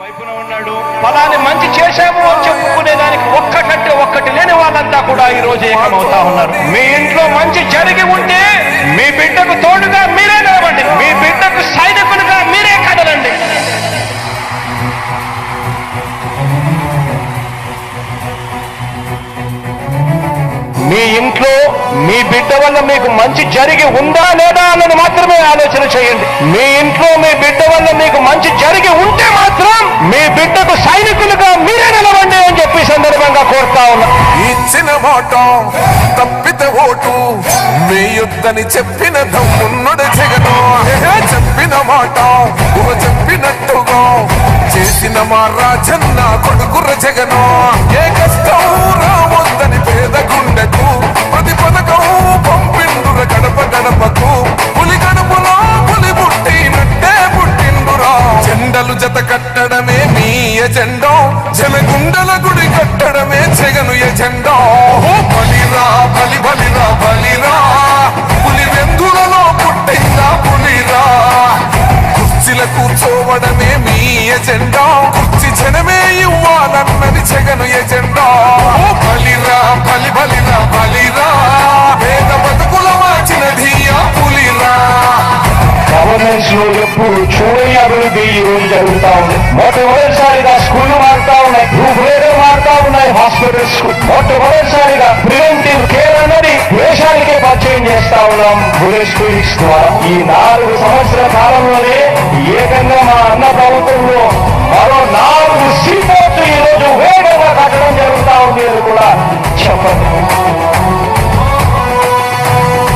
వైపున ఉన్నాడు. ఫలాన్ని మంచి చేశాము అని చెప్పుకునే దానికి ఒక్కటంటే ఒక్కటి లేని వాళ్ళంతా కూడా ఈ రోజు ఏకమవుతా ఉన్నారు. మీ ఇంట్లో మంచి జరిగి ఉంటే మీ బిడ్డకు తోడుగా మీరే నిలవండి, మీ బిడ్డకు సైనికులుగా మీరే కదలండి. మీ ఇంట్లో మీ బిడ్డ వల్ల మీకు మంచి జరిగి ఉందా లేదా అన్నది మాత్రమే ఆలోచన చేయండి. మీ ఇంట్లో మీ బిడ్డ వల్ల మీకు మంచి జరిగి ఉంటే మాత్రం మీ బిడ్డకు సైనికులుగా మీరే నిలవండి అని చెప్పి సందర్భంగా కోరుతా ఉన్నా. ఇచ్చిన మాట తప్పితే ఓటు మీ యుద్ధని చెప్పిన దమ్మున్నడు జగను. చెప్పిన మాట చెప్పినట్టుగా చేసిన మా రాజన్న కొడుకుర జగను. ఏ కష్టం రావద్దని పేద గుండెకు ప్రతి పథకం పంపిండుర గడప గడపకు. పులి గడపలో పులి పుట్టినట్టే పుట్టిండురా. జెండలు జత కట్టడమే మీ ఎజెండా, జనగుండల గుడి కట్టడమే జగను ఎజెండా. బలిరా బలి బలిరా బలిరా, పులి వెందులలో పుట్టిందా పులిరా. కుర్చీల కూర్చోవడమే మీ ఎజెండా, కుర్చీ జనమే ఇవ్వాలన్నది జగను ఎజెండా. బలిరా బలి బలిరా బలిరా, పేద బతుకుల మార్చినది ఆ పులిరా. గవర్నెన్స్ లో ఎప్పుడు చూడని అభివృద్ధి ఈ రోజు జరుగుతా ఉంది. మొట్టమొదటిసారిగా స్కూళ్లు మారుతా ఉన్నాయి, రూపురేఖలు మారుతా ఉన్నాయి, హాస్పిటల్స్ మొట్టమొదటిసారిగా ప్రివెంటివ్ కేర్ అన్నది దేశానికే పరిచయం చేస్తా ఉన్నాం బుల్లెట్ క్లినిక్స్ ద్వారా. ఈ 4 సంవత్సరాల కాలంలోనే ఏకంగా మా అన్న ప్రభుత్వంలో మరో 4 సీపోర్ట్లు ఈ రోజు వేగంగా కట్టడం జరుగుతా ఉంది అని కూడా చెప్పండి.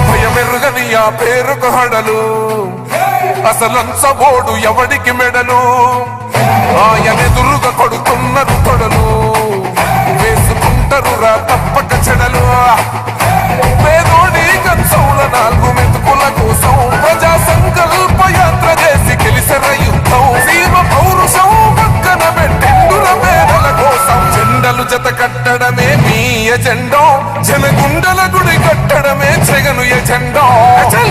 భయమెరుగని ఆ పేరుకు హడలు, అసలంచబోడు ఎవడికి మెడలు. ఆయనెదురుగా కొడుతున్నారు తొడలు, వేసుకుంటారు రా తప్పక చెడలు. పేదోడి కంచౌల 4 మెతుకుల కోసం ప్రజా సంకల్ప యాత్ర చేసి గెలిసెర యుద్ధం. సీమ పౌరుషం పక్కన పెట్టిండుర పేదల కోసం. జెండలు జత కట్టడమే మీ ఎజెండా, జనగుండల గుడి కట్టడమే జగను ఎజెండా.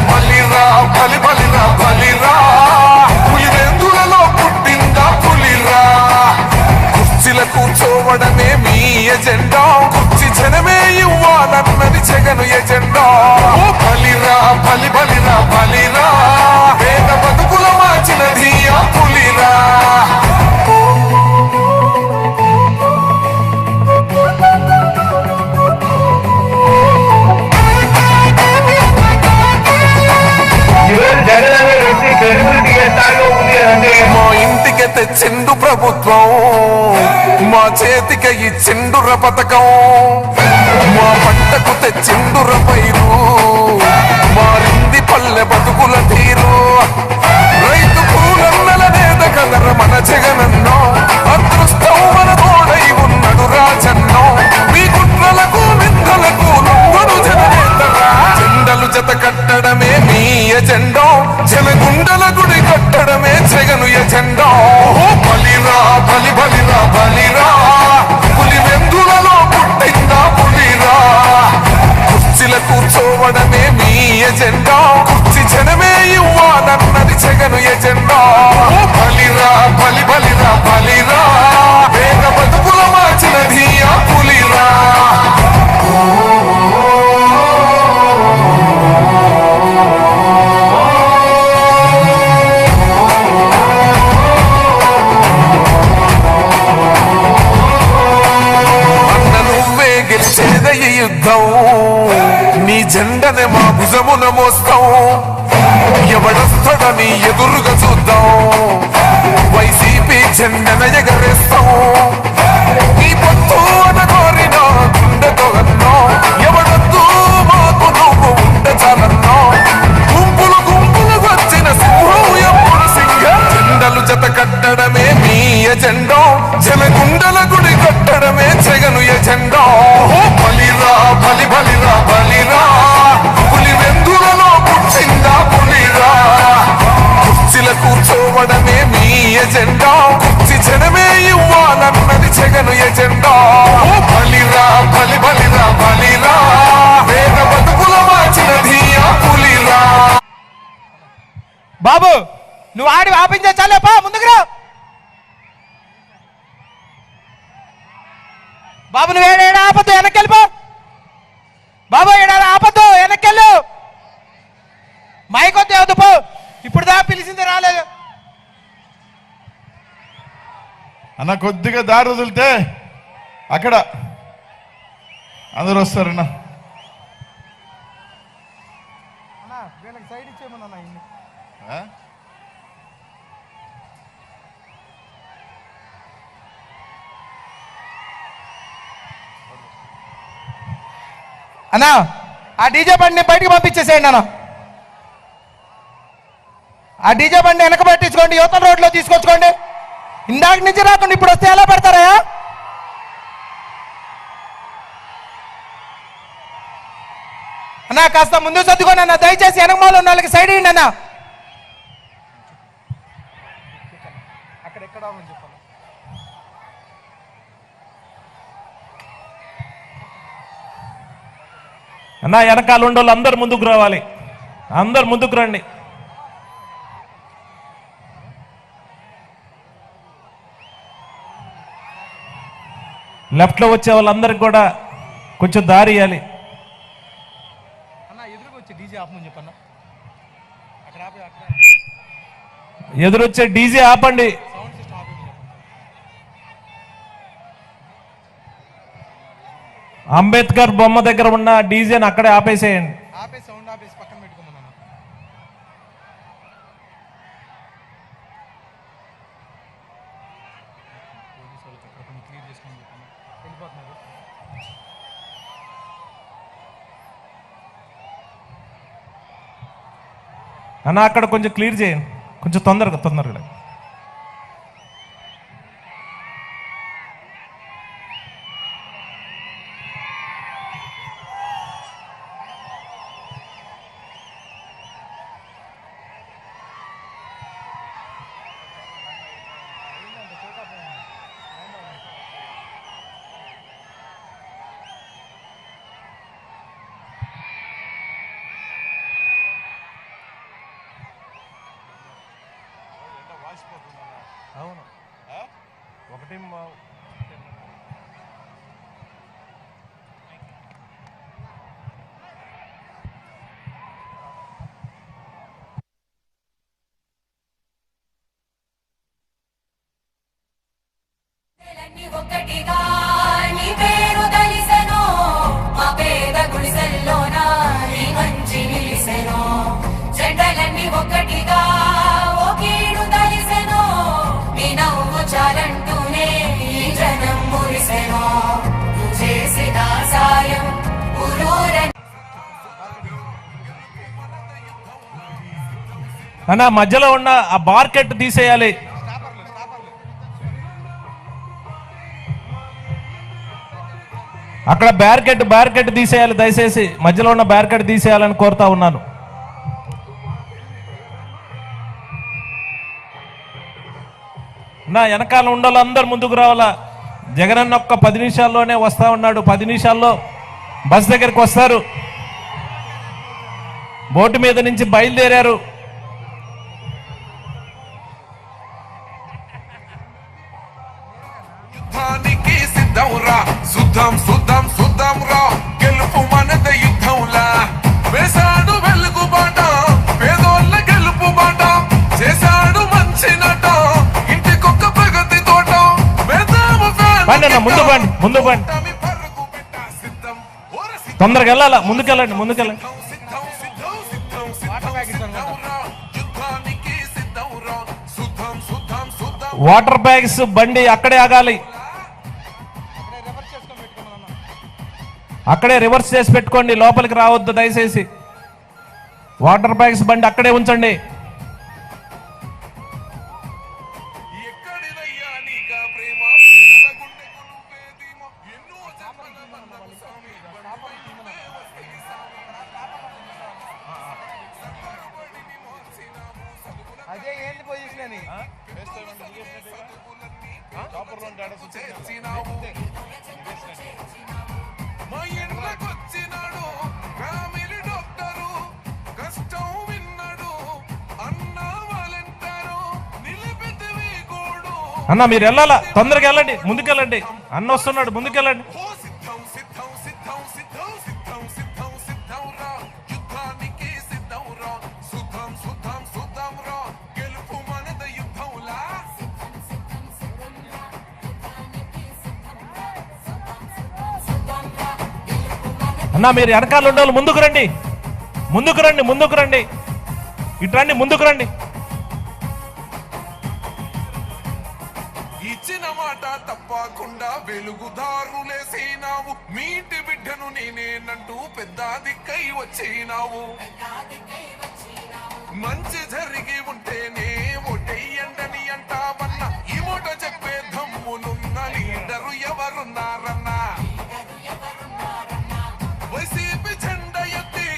బలిరా బలి బలిరా బలిరా, పులి వెందులలో పుట్టిందా పులిరా. కుర్చీల కూర్చోవడమే మీ ఎజెండా, కుర్చీ జనమే ఇవ్వాలన్నది జగను ఎజెండా. బలిరా బలి బలిరా బలిరా, పేద బతుకుల మార్చినది ఆ పులిరా. మా ఇంటికి తెచ్చిండు ప్రభుత్వం, మా చేతికి ఇచ్చిండుర పథకం. మా పంటకు తెచ్చిండుర పైరు, మారింది పల్లె బతుకుల తీరు. రైతు పూలన్నల నేత కదర మన జగనన్నో, అదృష్టం మన తోడై ఉన్నడు రాజన్నో. మీ కుట్రలకు నిందలకు లొంగడు జననేతరా. జెండలు జత కట్టడమే మీ ఎజెండా, జనగుండల గుడి కట్టడమే జగను ఎజెండా. బలిరా బలి బలిరా బలిరా, పులి వెందులలో పుట్టిందా పులిరా. కుర్చీల కూర్చోవడమే మీ ఎజెండా, కుర్చీ జనమే ఇవ్వాలన్నది జగను ఎజెండా. బలిరా బలి బలిరా బలిరా, పేద బతుకుల మార్చినది ఆ పులిరా. యుద్ధం నీ జెండనే మా భుజమున మోస్తాం. ఎవడొస్తాడని ఎదురుగా చూద్దాం, వైసీపీ జెండన ఎగరేస్తాం. నీ పొత్తు అన కోరిన గుండెతో అన్నో, ఎవడొద్దు మాకు నువ్వు ఉండ చాలన్నో. గుంపులు గుంపులు వచ్చిన సింహం ఎప్పుడు సింగం. జెండలు జత కట్టడమే మీ ఎజెండా, జనగుండల గుడి కట్టడమే జగను ఎజెండా. బలిరా బలి బలిరా బలిరా, పులి వెందులలో పుట్టిందా పులిరా. కుర్చీల కూర్చోవడమే మీ ఎజెండా, కుర్చీ జనమే ఇవ్వాలన్నది జగను ఎజెండా. బలిరా బలి బలిరా బలిరా, పేద బతుకుల మార్చినది ఆ పులిరా. బాబు నువ్వు ఆడి ఆపించే చాలేపా, ముందుకు రా. బాబు నువ్వు ఏడా ఆపద్దు, వెనక్కెళ్ళిపో బాబు, ఏడా ఆపద్దు, వెనక్కెళ్ళు. మైకొద్దు అవుతు పో, ఇప్పుడు దా పిలిచింది రాలేదు. అన్న కొద్దిగా దారి వదిలితే అక్కడ అందరూ వస్తారన్న. సైడ్ ఇచ్చేమన్నా అన్నా ఆ డీజే బండిని బయటికి పంపించేసేయండి అన్న. ఆ డీజే బండి వెనక పట్టించుకోండి, యువతల రోడ్లో తీసుకొచ్చుకోండి. ఇందాక నుంచి రాకుండా ఇప్పుడు వస్తే ఎలా పెడతారా? అన్నా కాస్త ముందు సర్దుకోండి అన్న, దయచేసి వెనకమాల ఉన్న వాళ్ళకి సైడ్ ఇవ్వండి అన్న. అన్నా వెనకాల ఉండోళ్ళు అందరు ముందుకు రావాలి, అందరు ముందుకు రండి. లెఫ్ట్లో వచ్చే వాళ్ళందరికి కూడా కొంచెం దారి ఇవ్వాలి. ఎదురొచ్చే డీజే ఆపండి. అంబేద్కర్ బొమ్మ దగ్గర ఉన్న డీజేని అక్కడే ఆపేసేయండి. అన్న అక్కడ కొంచెం క్లియర్ చేయండి, కొంచెం తొందరగా. అవును ఒకటి ఒక్కటిగా నీ పేరు దలిసెను, మా పేద గుడిసెల్లోన నీ మంచి నిలిసెను. జెండలన్నీ ఒక్కటిగా ఒకేడు దలిసెను, నీ నవ్వు చాలంటూనే ఈ జనం మురిసెను. నువ్వు చేసిన సాయం అన్న మధ్యలో ఉన్న ఆ బార్కెట్ తీసేయాలి. అక్కడ బ్యారికెట్ తీసేయాలి, దయచేసి మధ్యలో ఉన్న బ్యారికెట్ తీసేయాలని కోరుతా ఉన్నాను. నా వెనకాల ఉండాలి, అందరు ముందుకు రావాలా. జగనన్న ఒక్క 10 నిమిషాల్లోనే వస్తా ఉన్నాడు, 10 నిమిషాల్లో బస్ దగ్గరికి వస్తారు. బోటు మీద నుంచి బయలుదేరారు. సుద్దం రా గెలుపు మనద యుద్ధంలా, వేసాడు వెలుగు బాట పేదోళ్ళ గెలుపు బాట, చేశాడు మంచి నట ఇంటికొక్క ప్రగతి తోట. ముందు బండి తొందరగా వెళ్ళాలా, ముందుకెళ్ళండి. వాటర్ బ్యాగ్స్ బండి అక్కడే ఆగాలి, అక్కడే రివర్స్ చేసి పెట్టుకోండి, లోపలికి రావద్దు దయచేసి. వాటర్ బ్యాగ్స్ బండి అక్కడే ఉంచండి. అదే ఏంటి పొజిషన్ అని మా ఇంట్లోకొచ్చినాడు ఫ్యామిలీ డాక్టరు, కష్టం విన్నాడు అన్న వాలంటారు, నిలబెట్టవే గోడు. అన్న మీరు వెళ్ళాలా, తొందరగా వెళ్ళండి, ముందుకెళ్ళండి. అన్న వస్తున్నాడు, ముందుకెళ్ళండి. అన్నా మీరు వెనకాల ఉండాలి, ముందుకు రండి, ముందుకు రండి, ముందుకు రండి, ఇటు రండి, ముందుకు రండి. ఇచ్చిన మాట తప్పకుండా వెలుగుదారులేసినావు, మీటి బిడ్డను నేనేనంటూ పెద్ద దిక్కై వచ్చినావు. మంచి జరిగి ఉంటేనే ఓటెయ్యండని అంటావన్న, ఈ మూట చెప్పే దమ్మునున్న లీడరు ఎవరున్నారన్నా? వైసీపీ జెండా ఎత్తి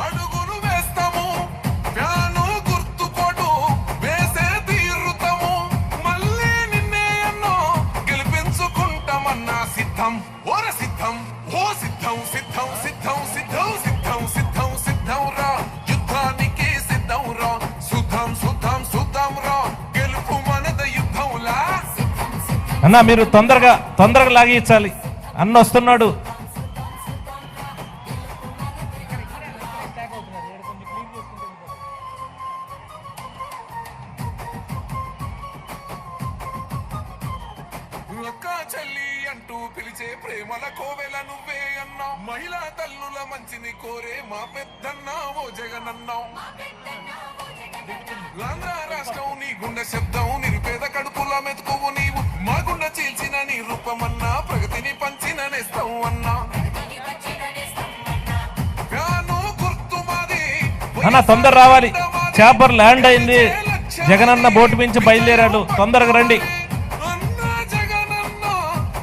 అడుగులు వేస్తాము, ఫ్యాను గుర్తుకోడు వేసే తీరుతాము, మళ్ళీ నిన్నే అన్నో గెలిపించుకుంటామన్నా. సిద్ధం ఓర సిద్ధం, ఓ సిద్ధం, సిద్ధం సిద్ధం సిద్ధం సిద్ధం సిద్ధం సిద్ధం రా, యుద్ధానికి సిద్ధం రా, సుద్ధం సుద్ధం సుద్ధం రా, గెలుపు మనద యుద్ధంలా. అన్నా మీరు తొందరగా లాగించాలి, అన్న వస్తున్నాడు. అక్క చెల్లి అంటూ పిలిచే ప్రేమల కోవెల నువ్వే అన్నావు, మహిళా తల్లుల మంచిని కోరే మా పెద్దన్న ఓ జగనన్నావు. ఆంధ్ర రాష్ట్రం నీ గుండె శబ్దం, నిరుపేద కడుపుల మెతుకువు నీవు, మా గుండె చీల్చిన నీ రూపమన్నా, ప్రగతిని పంచిన నేస్తాం అన్నా. ఫ్యాను గుర్తు మాది అన్న తొందర రావాలి, చాపర్ ల్యాండ్ అయింది, జగనన్న బోటు మించి బయలుదేరాడు, తొందరగా రండి. అన్నా జగనన్న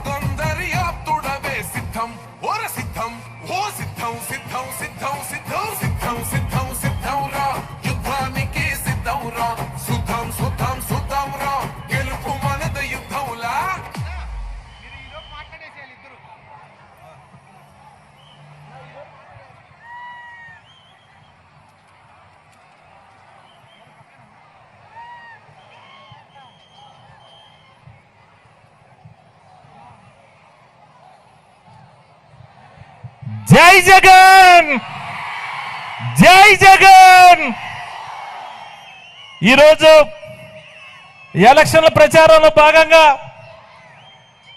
తొందరయాప్తుడవే, సిద్ధం ఓర సిద్ధం, ఓ సిద్ధం సిద్ధం సిద్ధం సిద్ధం సిద్ధం సిద్ధం సిద్ధం రా, యుద్ధానికి సిద్ధం రా, సుద్ధం సుద్ధం సుద్ధం రా, గెలుపు మనద యుద్ధంలా. జై జగన్, జై జగన్. ఈరోజు ఎలక్షన్ల ప్రచారంలో భాగంగా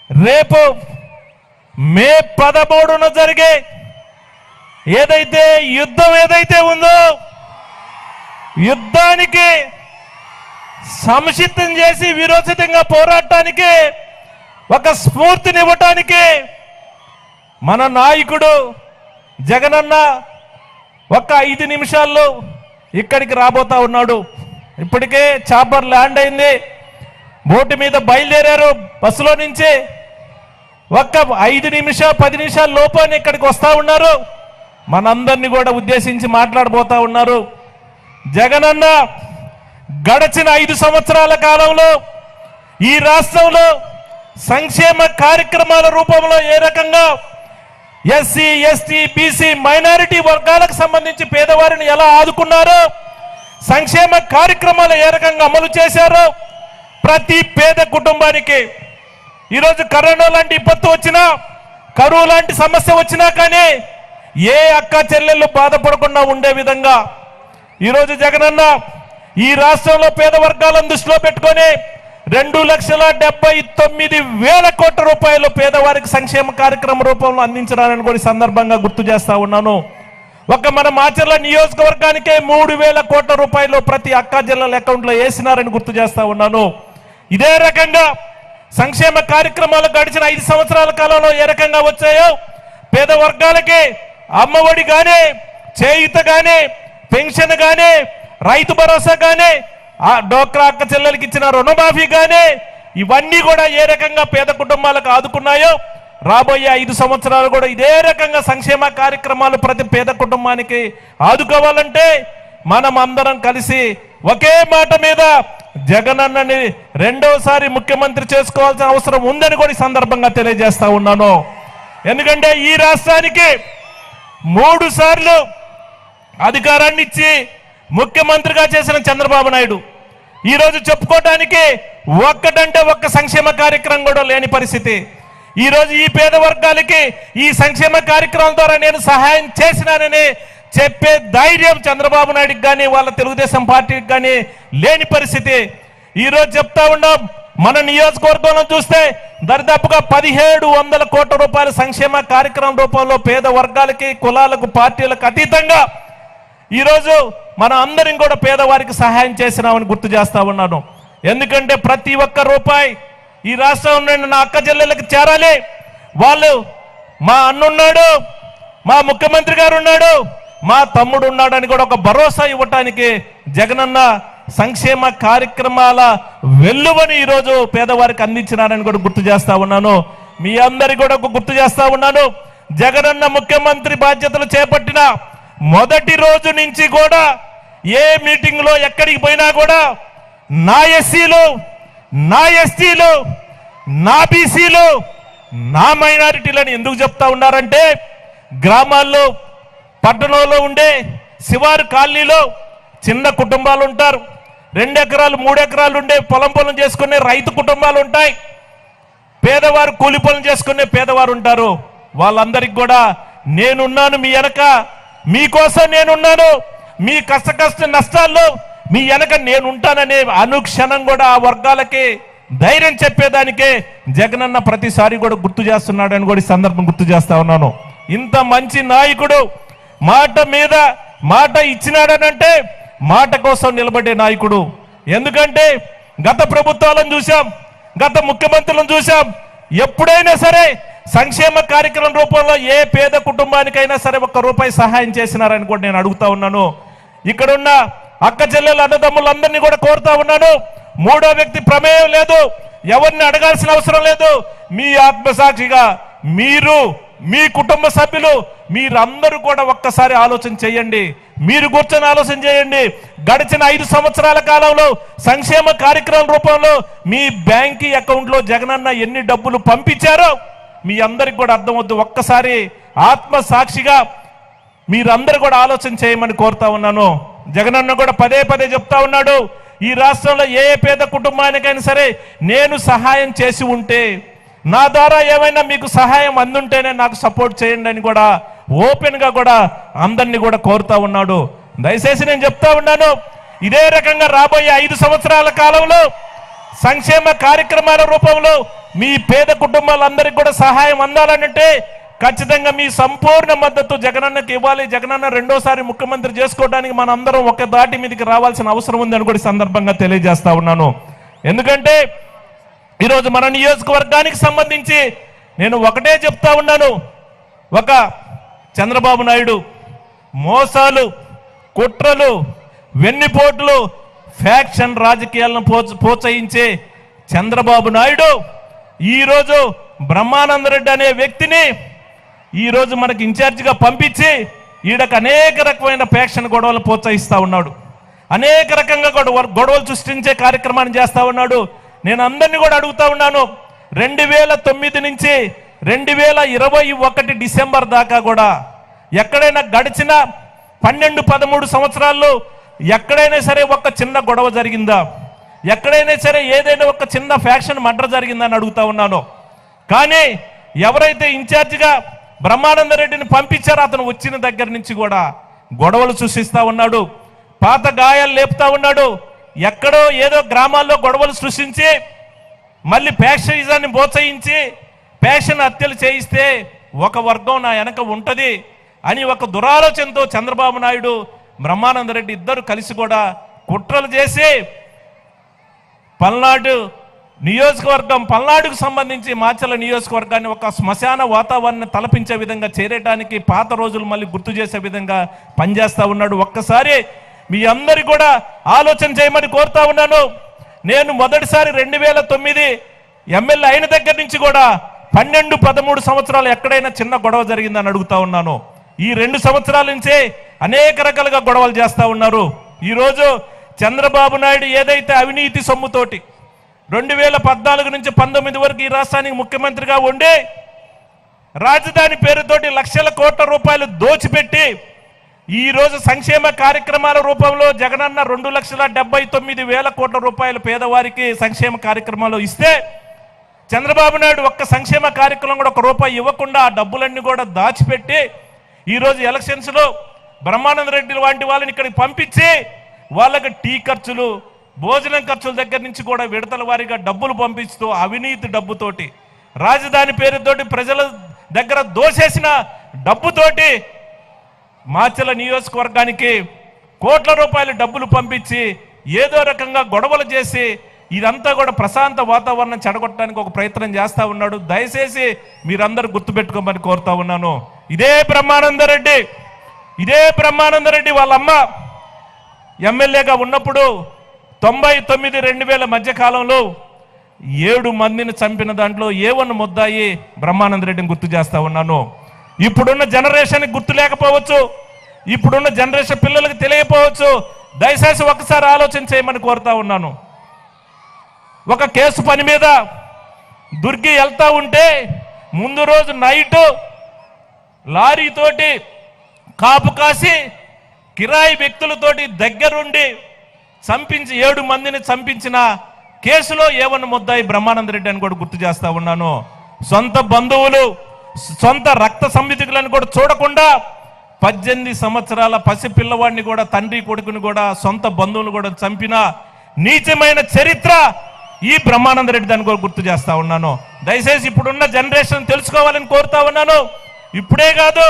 రేపు మే 13న జరిగే యుద్ధం ఏదైతే ఉందో, యుద్ధానికి సంసిద్ధం చేసి విరోచితంగా పోరాటానికి ఒక స్ఫూర్తినివ్వటానికి మన నాయకుడు జగనన్న ఒక్క 5 నిమిషాల్లో ఇక్కడికి రాబోతా ఉన్నాడు. ఇప్పటికే చాపర్ ల్యాండ్ అయింది, బోటు మీద బయలుదేరారు బస్సులో నుంచి. ఒక్క 5 నిమిషాలు 10 నిమిషాల లోపలనే ఇక్కడికి వస్తా ఉన్నారు, మనందరినీ కూడా ఉద్దేశించి మాట్లాడబోతా ఉన్నారు. జగనన్న గడచిన 5 సంవత్సరాల కాలంలో ఈ రాష్ట్రంలో సంక్షేమ కార్యక్రమాల రూపంలో ఏ రకంగా ఎస్సీ ఎస్టీ బీసీ మైనారిటీ వర్గాలకు సంబంధించి పేదవారిని ఎలా ఆదుకున్నారో, సంక్షేమ కార్యక్రమాలు ఏ రకంగా అమలు చేశారో, ప్రతి పేద కుటుంబానికి ఈరోజు కరోనా లాంటి విపత్తు వచ్చినా, కరువు లాంటి సమస్య వచ్చినా కానీ ఏ అక్క చెల్లెళ్ళు బాధపడకుండా ఉండే విధంగా ఈరోజు జగనన్న ఈ రాష్ట్రంలో పేద వర్గాలను దృష్టిలో పెట్టుకొని 2,79,000 కోట్ల రూపాయలు పేదవారికి సంక్షేమ కార్యక్రమ రూపంలో అందించడాలని కూడా సందర్భంగా గుర్తు చేస్తా ఉన్నాను. ఒక మన మాచర్ల నియోజకవర్గానికే 3,000 కోట్ల రూపాయలు ప్రతి అక్క జిల్లాల అకౌంట్లో వేసినారని గుర్తు చేస్తా ఉన్నాను. ఇదే రకంగా సంక్షేమ కార్యక్రమాలు గడిచిన 5 సంవత్సరాల కాలంలో ఏ రకంగా వచ్చాయో, పేద వర్గాలకి అమ్మఒడి గానీ, చేయూత గానీ, పెన్షన్ గానీ, రైతు భరోసా గానీ, డోక్రా అక్క చెల్లెలకి ఇచ్చిన రుణమాఫీ గానీ, ఇవన్నీ కూడా ఏ రకంగా పేద కుటుంబాలకు ఆదుకున్నాయో, రాబోయే 5 సంవత్సరాలు కూడా ఇదే రకంగా సంక్షేమ కార్యక్రమాలు ప్రతి పేద కుటుంబానికి ఆదుకోవాలంటే మనం అందరం కలిసి ఒకే మాట మీద జగనన్నని రెండోసారి ముఖ్యమంత్రి చేసుకోవాల్సిన అవసరం ఉందని కూడా ఈ సందర్భంగా తెలియజేస్తా ఉన్నాను. ఎందుకంటే ఈ రాష్ట్రానికి 3 సార్లు అధికారాన్ని ఇచ్చి ముఖ్యమంత్రిగా చేసిన చంద్రబాబు నాయుడు ఈరోజు చెప్పుకోవడానికి ఒక్కటంటే ఒక్క సంక్షేమ కార్యక్రమం కూడా లేని పరిస్థితి. ఈరోజు ఈ పేద వర్గాలకి ఈ సంక్షేమ కార్యక్రమం ద్వారా నేను సహాయం చేసినానని చెప్పే ధైర్యం చంద్రబాబు నాయుడుకి కానీ వాళ్ళ తెలుగుదేశం పార్టీకి కానీ లేని పరిస్థితి. ఈరోజు చెప్తా ఉన్నాం, మన నియోజకవర్గంలో చూస్తే దరిదాపుగా 1700 కోట్ల రూపాయల సంక్షేమ కార్యక్రమం రూపంలో పేద వర్గాలకి, కులాలకు, పార్టీలకు అతీతంగా ఈరోజు మనం అందరం కూడా పేదవారికి సహాయం చేసినామని గుర్తు చేస్తా ఉన్నాను. ఎందుకంటే ప్రతి ఒక్క రూపాయి ఈ రాష్ట్రంలో నా అక్క చెల్లెళ్ళకి చేరాలి. వాళ్ళు మా అన్నున్నాడు, మా ముఖ్యమంత్రి గారు ఉన్నాడు, మా తమ్ముడు ఉన్నాడు అని కూడా ఒక భరోసా ఇవ్వటానికి జగనన్న సంక్షేమ కార్యక్రమాల వెల్లువని ఈరోజు పేదవారికి అందించినారని కూడా గుర్తు చేస్తా ఉన్నాను. మీ అందరికి కూడా గుర్తు చేస్తా ఉన్నాను. జగనన్న ముఖ్యమంత్రి బాధ్యతలు చేపట్టిన మొదటి రోజు నుంచి కూడా ఏ మీటింగ్ లో ఎక్కడికి పోయినా కూడా నా ఎస్సీలు, నా ఎస్టీలు, నా బీసీలు, నా మైనారిటీలని ఎందుకు చెప్తా ఉన్నారంటే గ్రామాల్లో, పట్టణంలో ఉండే శివారు కాలనీలో చిన్న కుటుంబాలు ఉంటారు. 2 ఎకరాలు 3 ఎకరాలు ఉండే పొలం చేసుకునే రైతు కుటుంబాలు ఉంటాయి. పేదవారు కూలి పనులు చేసుకునే పేదవారు ఉంటారు. వాళ్ళందరికీ కూడా నేనున్నాను, మీ వెనక మీకోసం నేనున్నాను, మీ కష్ట నష్టాల్లో మీ వెనక నేనుంటాననే అనుక్షణం కూడా ఆ వర్గాలకి ధైర్యం చెప్పేదానికే జగనన్న ప్రతిసారి కూడా గుర్తు చేస్తున్నాడని కూడా ఈ సందర్భం గుర్తు చేస్తా ఉన్నాను. ఇంత మంచి నాయకుడు మాట మీద మాట ఇచ్చినాడనంటే మాట కోసం నిలబడే నాయకుడు. ఎందుకంటే గత ప్రభుత్వాలను చూసాం, గత ముఖ్యమంత్రులను చూసాం. ఎప్పుడైనా సరే సంక్షేమ కార్యక్రమం రూపంలో ఏ పేద కుటుంబానికైనా సరే 1 రూపాయి సహాయం చేసినారని కూడా నేను అడుగుతా ఉన్నాను. ఇక్కడున్న అక్క చెల్లెల అన్నదమ్ములందరినీ కూడా కోరుతా ఉన్నాను. 3వ వ్యక్తి ప్రమేయం లేదు, ఎవరిని అడగాల్సిన అవసరం లేదు. మీ ఆత్మసాక్షిగా మీరు, మీ కుటుంబ సభ్యులు మీరందరూ కూడా ఒక్కసారి ఆలోచన చేయండి. మీరు కూర్చొని ఆలోచన చేయండి. గడిచిన 5 సంవత్సరాల కాలంలో సంక్షేమ కార్యక్రమం రూపంలో మీ బ్యాంక్ అకౌంట్లో జగనన్న ఎన్ని డబ్బులు పంపించారో మీ అందరికి కూడా అర్థమవుద్దు. ఒక్కసారి ఆత్మసాక్షిగా మీరందరూ కూడా ఆలోచన చేయమని కోరుతా ఉన్నాను. జగనన్న కూడా పదే చెప్తా ఉన్నాడు, ఈ రాష్ట్రంలో ఏ పేద కుటుంబానికైనా సరే నేను సహాయం చేసి ఉంటే, నా ద్వారా ఏమైనా మీకు సహాయం అందుంటేనే నాకు సపోర్ట్ చేయండి అని కూడా ఓపెన్ గా కూడా అందరినీ కూడా కోరుతా ఉన్నాడు. దయచేసి నేను చెప్తా ఉన్నాను, ఇదే రకంగా రాబోయే 5 సంవత్సరాల కాలంలో సంక్షేమ కార్యక్రమాల రూపంలో మీ పేద కుటుంబాలందరికీ కూడా సహాయం అందాలనంటే ఖచ్చితంగా మీ సంపూర్ణ మద్దతు జగనన్నకి ఇవ్వాలి. జగనన్న రెండోసారి ముఖ్యమంత్రి చేసుకోవడానికి మన అందరం ఒక దాటి మీదకి రావాల్సిన అవసరం ఉందని కూడా సందర్భంగా తెలియజేస్తా ఉన్నాను. ఎందుకంటే ఈరోజు మన నియోజకవర్గానికి సంబంధించి నేను ఒకటే చెప్తా ఉన్నాను, ఒక చంద్రబాబు నాయుడు మోసాలు, కుట్రలు, వెన్నిపోట్లు, ఫ్యాక్షన్ రాజకీయాలను ప్రోత్సహించే చంద్రబాబు నాయుడు ఈరోజు బ్రహ్మానందరెడ్డి అనే వ్యక్తిని ఈరోజు మనకి ఇన్ఛార్జిగా పంపించి ఈడకు అనేక రకమైన ఫ్యాక్షన్ గొడవలు ప్రోత్సహిస్తా ఉన్నాడు. అనేక రకంగా గొడవలు సృష్టించే కార్యక్రమాన్ని చేస్తా ఉన్నాడు. నేను అందరినీ కూడా అడుగుతా ఉన్నాను, 2009 నుంచి 2021 డిసెంబర్ దాకా కూడా ఎక్కడైనా గడిచిన 12-13 సంవత్సరాల్లో ఎక్కడైనా సరే ఒక చిన్న గొడవ జరిగిందా? ఎక్కడైనా సరే ఏదైనా ఒక చిన్న ఫ్యాక్షన్ మర్డర్ జరిగిందని అడుగుతా ఉన్నాను. కానీ ఎవరైతే ఇన్ఛార్జిగా బ్రహ్మానందరెడ్డిని పంపించారో అతను వచ్చిన దగ్గర నుంచి కూడా గొడవలు సృష్టిస్తా ఉన్నాడు, పాత గాయాలు లేపుతా ఉన్నాడు. ఎక్కడో ఏదో గ్రామాల్లో గొడవలు సృష్టించి మళ్ళీ ఫ్యాక్షనిజాన్ని ప్రోత్సహించి ఫ్యాక్షన్ హత్యలు చేయిస్తే ఒక వర్గం నా వెనక ఉంటది అని ఒక దురాలోచనతో చంద్రబాబు నాయుడు, బ్రహ్మానందరెడ్డి ఇద్దరు కలిసి కూడా కుట్రలు చేసి పల్నాడు నియోజకవర్గం, పల్నాడుకు సంబంధించి మాచర్ల నియోజకవర్గాన్ని ఒక శ్మశాన వాతావరణాన్ని తలపించే విధంగా చేరేయడానికి పాత రోజులు మళ్ళీ గుర్తు చేసే విధంగా పనిచేస్తా ఉన్నాడు. ఒక్కసారి మీ అందరి కూడా ఆలోచన చేయమని కోరుతా ఉన్నాను. నేను మొదటిసారి 2009 ఎమ్మెల్యే అయిన దగ్గర నుంచి కూడా 12-13 సంవత్సరాలు ఎక్కడైనా చిన్న గొడవ జరిగిందని అడుగుతా ఉన్నాను. ఈ 2 సంవత్సరాల నుంచే అనేక రకాలుగా గొడవలు చేస్తా ఉన్నారు. ఈరోజు చంద్రబాబు నాయుడు ఏదైతే అవినీతి సొమ్ముతోటి 2014 నుంచి 19 వరకు ఈ రాష్ట్రానికి ముఖ్యమంత్రిగా ఉండి రాజధాని పేరుతోటి లక్షల కోట్ల రూపాయలు దోచిపెట్టి ఈ రోజు సంక్షేమ కార్యక్రమాల రూపంలో జగనన్న 2,79,000 కోట్ల రూపాయలు పేదవారికి సంక్షేమ కార్యక్రమాలు ఇస్తే చంద్రబాబు నాయుడు ఒక్క సంక్షేమ కార్యక్రమం కూడా 1 రూపాయి ఇవ్వకుండా ఆ డబ్బులన్నీ కూడా దాచిపెట్టి ఈరోజు ఎలక్షన్స్ లో బ్రహ్మానంద రెడ్డి లాంటి వాళ్ళని ఇక్కడికి పంపించి వాళ్ళకి టీ ఖర్చులు, భోజనం ఖర్చుల దగ్గర నుంచి కూడా విడతల వారీగా డబ్బులు పంపిస్తూ అవినీతి డబ్బుతోటి, రాజధాని పేరుతోటి ప్రజల దగ్గర దోసేసిన డబ్బుతోటి మాచర్ల నియోజకవర్గానికి కోట్ల రూపాయల డబ్బులు పంపించి ఏదో రకంగా గొడవలు చేసి ఇదంతా కూడా ప్రశాంత వాతావరణం చెడగొట్టడానికి ఒక ప్రయత్నం చేస్తా ఉన్నాడు. దయచేసి మీరందరూ గుర్తుపెట్టుకోమని కోరుతా ఉన్నాను. ఇదే బ్రహ్మానందరెడ్డి వాళ్ళ అమ్మ ఎమ్మెల్యేగా ఉన్నప్పుడు 99-2000 మధ్య కాలంలో 7 మందిని చంపిన దాంట్లో A1 ముద్దాయి బ్రహ్మానందరెడ్డిని గుర్తు చేస్తా ఉన్నాను. ఇప్పుడున్న జనరేషన్కి గుర్తు లేకపోవచ్చు, ఇప్పుడున్న జనరేషన్ పిల్లలకు తెలియకపోవచ్చు. దయచేసి ఒకసారి ఆలోచన చేయమని కోరుతా ఉన్నాను. ఒక కేసు పని మీద దుర్గి వెళ్తా ఉంటే ముందు రోజు నైటు లారీతోటి కాపు కాసి కిరాయి వ్యక్తులతోటి దగ్గరుండి చంపించి 7 మందిని చంపించిన కేసులో A1 ముద్దాయి బ్రహ్మానందరెడ్డి అని కూడా గుర్తు చేస్తా ఉన్నాను. సొంత బంధువులు, సొంత రక్త సంయుతికులను కూడా చూడకుండా 18 సంవత్సరాల పసిపిల్లవాడిని కూడా, తండ్రి కొడుకుని కూడా, సొంత బంధువులు కూడా చంపిన నీచమైన చరిత్ర ఈ బ్రహ్మానందరెడ్డి దాన్ని కూడా గుర్తు చేస్తా ఉన్నాను. దయచేసి ఇప్పుడున్న జనరేషన్ తెలుసుకోవాలని కోరుతా ఉన్నాను. ఇప్పుడే కాదు,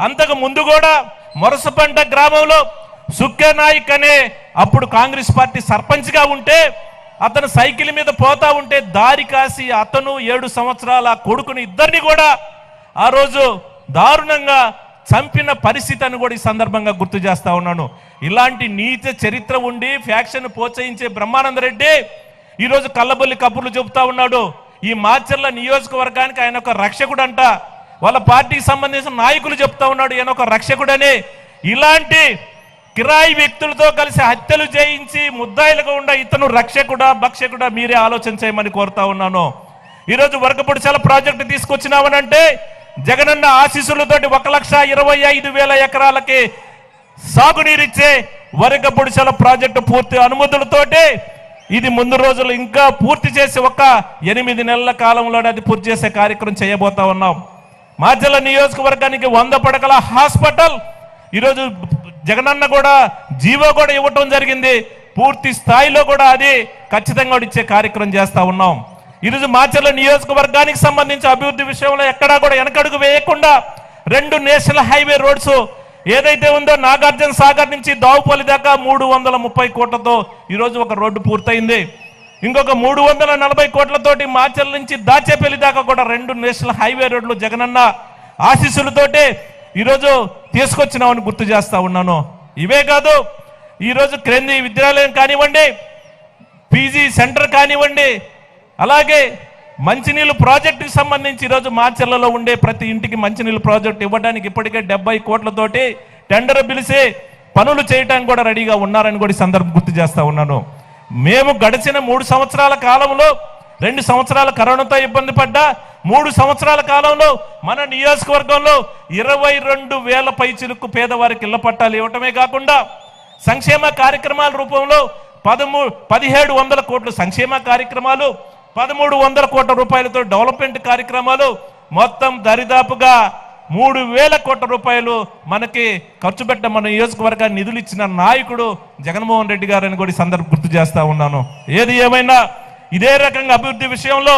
అంతకు ముందు కూడా మొరసపంట గ్రామంలో సుఖ్య నాయక్ అనే అప్పుడు కాంగ్రెస్ పార్టీ సర్పంచ్గా ఉంటే అతను సైకిల్ మీద పోతా ఉంటే దారి కాసి అతను 7 సంవత్సరాల కొడుకుని ఇద్దరిని కూడా ఆ రోజు దారుణంగా చంపిన పరిస్థితి అని కూడా ఈ సందర్భంగా గుర్తు చేస్తా ఉన్నాను. ఇలాంటి నీచ చరిత్ర ఉండి ఫ్యాక్షన్ ప్రోత్సహించే బ్రహ్మానందరెడ్డి ఈరోజు కళ్ళబొల్లి కబుర్లు చెబుతా ఉన్నాడు. ఈ మాచర్ల నియోజకవర్గానికి ఆయన ఒక రక్షకుడు అంట. వాళ్ళ పార్టీకి సంబంధించిన నాయకులు చెప్తా ఉన్నాడు ఈయన ఒక రక్షకుడని. ఇలాంటి కిరాయి వ్యక్తులతో కలిసి హత్యలు చేయించి ముద్దాయిలుగా ఉండ ఇతను రక్షకుడా భక్షకుడా మీరే ఆలోచన చేయమని కోరుతా ఉన్నాను. ఈరోజు వరకపుడిచాల ప్రాజెక్టు తీసుకొచ్చినామనంటే జగనన్న ఆశీస్సులతోటి 1,25,000 ఎకరాలకి సాగునీరిచ్చే వరకపుడిచాల ప్రాజెక్టు పూర్తి అనుమతులతోటి ఇది ముందు రోజులు ఇంకా పూర్తి చేసి ఒక 8 నెలల కాలంలోనే అది పూర్తి చేసే కార్యక్రమం చేయబోతా ఉన్నాం. మాచర్ల నియోజకవర్గానికి 100 పడకల హాస్పిటల్ ఈరోజు జగనన్న కూడా జీవో కూడా ఇవ్వటం జరిగింది. పూర్తి స్థాయిలో కూడా అది ఖచ్చితంగా ఇచ్చే కార్యక్రమం చేస్తా ఉన్నాం. ఈరోజు మాచర్ల నియోజకవర్గానికి సంబంధించి అభివృద్ధి విషయంలో ఎక్కడా కూడా వెనకడుగు వేయకుండా 2 నేషనల్ హైవే రోడ్స్ ఏదైతే ఉందో నాగార్జున సాగర్ నుంచి దావుపల్లి దాకా 330 కోట్లతో ఈరోజు ఒక రోడ్డు పూర్తయింది. ఇంకొక 340 కోట్లతోటి మాచర్ల నుంచి దాచేపల్లి దాకా కూడా 2 నేషనల్ హైవే రోడ్లు జగనన్న ఆశీస్సులతోటి ఈరోజు తీసుకొచ్చినామని గుర్తు చేస్తా ఉన్నాను. ఇవే కాదు, ఈరోజు కేంద్రీయ విద్యాలయం కానివ్వండి, పీజీ సెంటర్ కానివ్వండి, అలాగే మంచినీళ్ళు ప్రాజెక్టుకి సంబంధించి ఈరోజు మాచర్లలో ఉండే ప్రతి ఇంటికి మంచినీళ్ళు ప్రాజెక్టు ఇవ్వడానికి ఇప్పటికే 70 కోట్లతోటి టెండర్ పిలిచి పనులు చేయడానికి కూడా రెడీగా ఉన్నారని కూడా ఈ సందర్భం గుర్తు చేస్తా ఉన్నాను. మేము గడిచిన 3 సంవత్సరాల కాలంలో 2 సంవత్సరాల కరోనాతో ఇబ్బంది పడ్డా 3 సంవత్సరాల కాలంలో మన నియోజకవర్గంలో 22,000 పైచిలుకు పేదవారికి ఇళ్ల పట్టాలు ఇవ్వటమే కాకుండా సంక్షేమ కార్యక్రమాల రూపంలో 1,700 కోట్ల సంక్షేమ కార్యక్రమాలు, 1,300 కోట్ల రూపాయలతో డెవలప్మెంట్ కార్యక్రమాలు, మొత్తం దరిదాపుగా 3,000 కోట్ల రూపాయలు మనకి ఖర్చు పెట్ట మన నియోజకవర్గాన్ని నిధులు ఇచ్చిన నాయకుడు జగన్మోహన్ రెడ్డి గారని కూడా ఈ సందర్భం గుర్తు చేస్తా ఉన్నాను. ఏది ఏమైనా ఇదే రకంగా అభివృద్ధి విషయంలో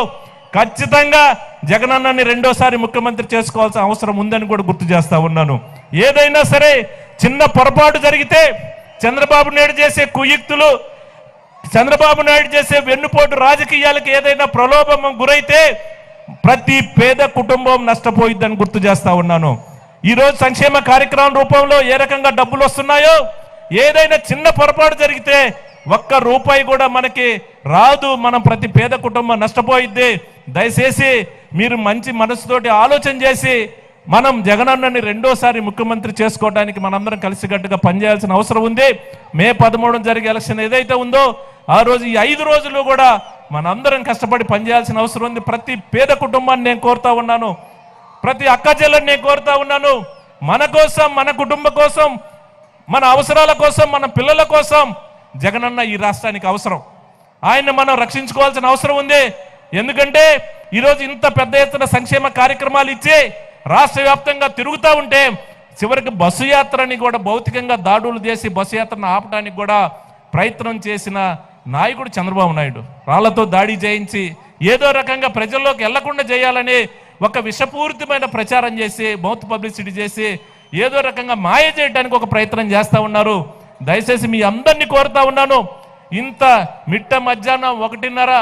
ఖచ్చితంగా జగనన్నని రెండోసారి ముఖ్యమంత్రి చేసుకోవాల్సిన అవసరం ఉందని కూడా గుర్తు చేస్తా ఉన్నాను. ఏదైనా సరే చిన్న పొరపాటు జరిగితే చంద్రబాబు నాయుడు చేసే కుయుక్తులు, చంద్రబాబు నాయుడు చేసే వెన్నుపోటు రాజకీయాలకు ఏదైనా ప్రలోభం గురైతే ప్రతి పేద కుటుంబం నష్టపోయిద్దని గుర్తు చేస్తా ఉన్నాను. ఈరోజు సంక్షేమ కార్యక్రమం రూపంలో ఏ రకంగా డబ్బులు వస్తున్నాయో ఏదైనా చిన్న పొరపాటు జరిగితే 1 రూపాయి కూడా మనకి రాదు. మనం ప్రతి పేద కుటుంబం నష్టపోయిద్ది. దయచేసి మీరు మంచి మనసుతోటి ఆలోచన చేసి మనం జగనన్నని రెండోసారి ముఖ్యమంత్రి చేసుకోవడానికి మనందరం కలిసికట్టుగా పనిచేయాల్సిన అవసరం ఉంది. మే 13 జరిగే ఎలక్షన్ ఏదైతే ఉందో ఆ రోజు ఈ 5 రోజులు కూడా మనందరం కష్టపడి పనిచేయాల్సిన అవసరం ఉంది. ప్రతి పేద కుటుంబాన్ని నేను కోరుతా ఉన్నాను, ప్రతి అక్క చెల్లెని నేను కోరుతా ఉన్నాను. మన కోసం, మన కుటుంబం కోసం, మన అవసరాల కోసం, మన పిల్లల కోసం జగనన్న ఈ రాష్ట్రానికి అవసరం. ఆయన్ని మనం రక్షించుకోవాల్సిన అవసరం ఉంది. ఎందుకంటే ఈరోజు ఇంత పెద్ద ఎత్తున సంక్షేమ కార్యక్రమాలు ఇచ్చి రాష్ట్ర వ్యాప్తంగా తిరుగుతూ ఉంటే చివరికి బస్సు యాత్రని కూడా భౌతికంగా దాడులు చేసి బస్సు యాత్రను ఆపడానికి కూడా ప్రయత్నం చేసిన నాయకుడు చంద్రబాబు నాయుడు రాళ్లతో దాడి చేయించి ఏదో రకంగా ప్రజల్లోకి వెళ్లకుండా చేయాలని ఒక విషపూరితమైన ప్రచారం చేసి మౌత్ పబ్లిసిటీ చేసి ఏదో రకంగా మాయ చేయడానికి ఒక ప్రయత్నం చేస్తూ ఉన్నారు. దయచేసి మీ అందరినీ కోరుతా ఉన్నాను, ఇంత మిట్ట మధ్యాహ్నం 1:30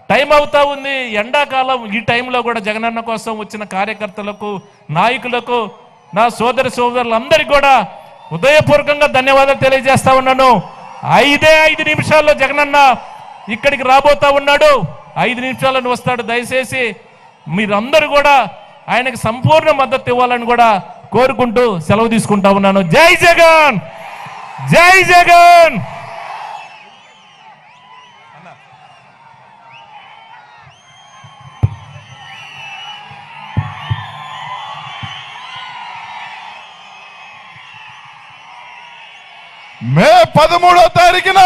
టైం అవుతా ఉంది, ఎండాకాలం ఈ టైంలో కూడా జగనన్న కోసం వచ్చిన కార్యకర్తలకు నాయకులకు నా సోదరులందరికీ కూడా హృదయపూర్వకంగా ధన్యవాదాలు తెలియజేస్తా ఉన్నాను. 5 నిమిషాల్లో జగనన్న ఇక్కడికి రాబోతా ఉన్నాడు, 5 నిమిషాలను వస్తాడు. దయచేసి మీరందరూ కూడా ఆయనకి సంపూర్ణ మద్దతు ఇవ్వాలని కూడా కోరుకుంటూ సెలవు తీసుకుంటా ఉన్నాను. జై జగన్, జై జగన్. మే 13వ తారీఖున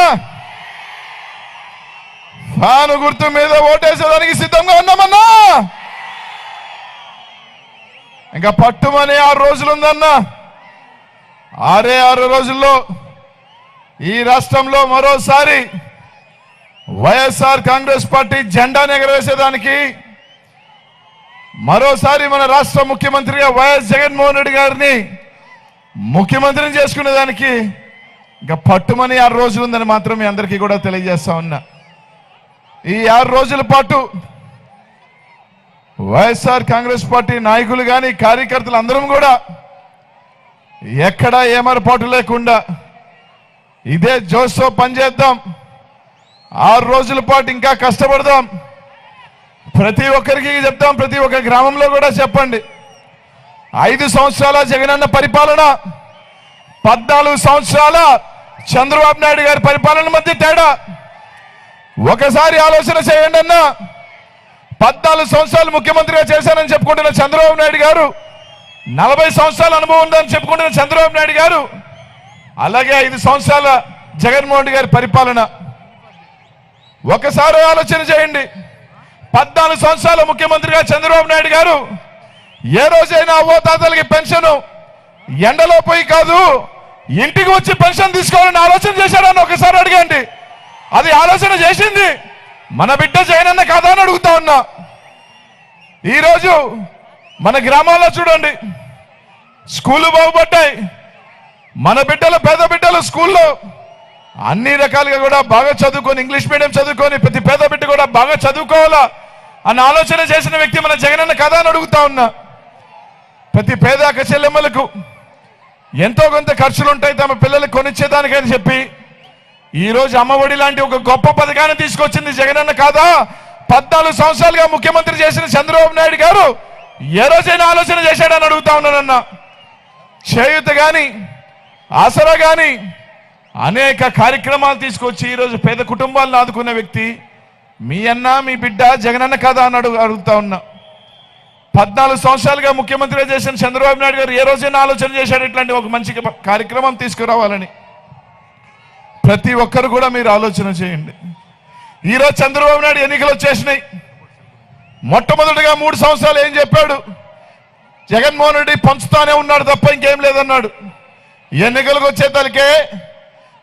ఫ్యాను గుర్తు మీద ఓటేసేదానికి సిద్ధంగా ఉన్నామన్నా. ఇంకా పట్టుమని 6 రోజులు ఉందన్నా. 6 రోజుల్లో ఈ రాష్ట్రంలో మరోసారి వైఎస్ఆర్ కాంగ్రెస్ పార్టీ జెండాను ఎగరవేసేదానికి, మరోసారి మన రాష్ట్ర ముఖ్యమంత్రిగా వైఎస్ జగన్మోహన్ రెడ్డి గారిని ముఖ్యమంత్రిని చేసుకునేదానికి ఇంకా పట్టుమని 6 రోజులు ఉందని మాత్రం మీ అందరికీ కూడా తెలియజేస్తా ఉన్నా. ఈ 6 రోజుల పాటు వైఎస్ఆర్ కాంగ్రెస్ పార్టీ నాయకులు కానీ కార్యకర్తలు అందరం కూడా ఎక్కడా ఏమరపాటు లేకుండా ఇదే జోష్తో పనిచేద్దాం. 6 రోజుల పాటు ఇంకా కష్టపడదాం. ప్రతి ఒక్కరికి చెప్తాం, ప్రతి ఒక్క గ్రామంలో కూడా చెప్పండి. 5 సంవత్సరాల జగనన్న పరిపాలన, 14 సంవత్సరాల చంద్రబాబు నాయుడు గారి పరిపాలన మధ్య తేడా ఒకసారి ఆలోచన చేయండి అన్న. 14 సంవత్సరాలు ముఖ్యమంత్రిగా చేశానని చెప్పుకుంటున్న చంద్రబాబు నాయుడు గారు, 40 సంవత్సరాల అనుభవం ఉందని చెప్పుకుంటున్న చంద్రబాబు నాయుడు గారు, అలాగే 5 సంవత్సరాల జగన్మోహన్ రెడ్డి గారి పరిపాలన ఒకసారి ఆలోచన చేయండి. 14 సంవత్సరాల ముఖ్యమంత్రిగా చంద్రబాబు నాయుడు గారు ఏ రోజైనా ఓతాతలకి పెన్షన్ ఎండలో పోయి కాదు, ఇంటికి వచ్చి పెన్షన్ తీసుకోవాలని ఆలోచన చేశాడని ఒకసారి అడగండి. అది ఆలోచన చేసింది మన బిడ్డ జగనన్న కాదా అని అడుగుతా ఉన్నా. ఈరోజు మన గ్రామాల్లో చూడండి, స్కూళ్ళు బాగుపడ్డాయి. మన బిడ్డలు, పేద బిడ్డలు స్కూల్లో అన్ని రకాలుగా కూడా బాగా చదువుకొని, ఇంగ్లీష్ మీడియం చదువుకొని ప్రతి పేద బిడ్డ కూడా బాగా చదువుకోవాలా అన్న ఆలోచన చేసిన వ్యక్తి మన జగనన్న కాదా అని అడుగుతా ఉన్నా. ప్రతి పేద అక్క చెల్లెమ్మలకు ఎంతో కొంత ఖర్చులు ఉంటాయి తమ పిల్లలకు కొనిచ్చేదానికని చెప్పి ఈరోజు అమ్మఒడి లాంటి ఒక గొప్ప పథకాన్ని తీసుకొచ్చింది జగనన్న కాదా? 14 సంవత్సరాలుగా ముఖ్యమంత్రి చేసిన చంద్రబాబు నాయుడు గారు ఏ రోజైనా ఆలోచన చేశాడని అడుగుతా ఉన్నానన్న. చేయూత గాని, ఆసరా గాని అనేక కార్యక్రమాలు తీసుకొచ్చి ఈరోజు పేద కుటుంబాలను ఆదుకున్న వ్యక్తి మీ అన్న, మీ బిడ్డ జగనన్న కాదా అని అడుగుతా ఉన్నా. 14 సంవత్సరాలుగా ముఖ్యమంత్రిగా చేసిన చంద్రబాబు నాయుడు గారు ఏ రోజైనా ఆలోచన చేశాడు ఇట్లాంటి ఒక మంచి కార్యక్రమం తీసుకురావాలని? ప్రతి ఒక్కరు కూడా మీరు ఆలోచన చేయండి. ఈరోజు చంద్రబాబు నాయుడు ఎన్నికలు వచ్చేసినాయి. మొట్టమొదటిగా 3 సంవత్సరాలు ఏం చెప్పాడు? జగన్మోహన్ రెడ్డి పంచుతానే ఉన్నాడు తప్ప ఇంకేం లేదన్నాడు. ఎన్నికలకు వచ్చేతలకే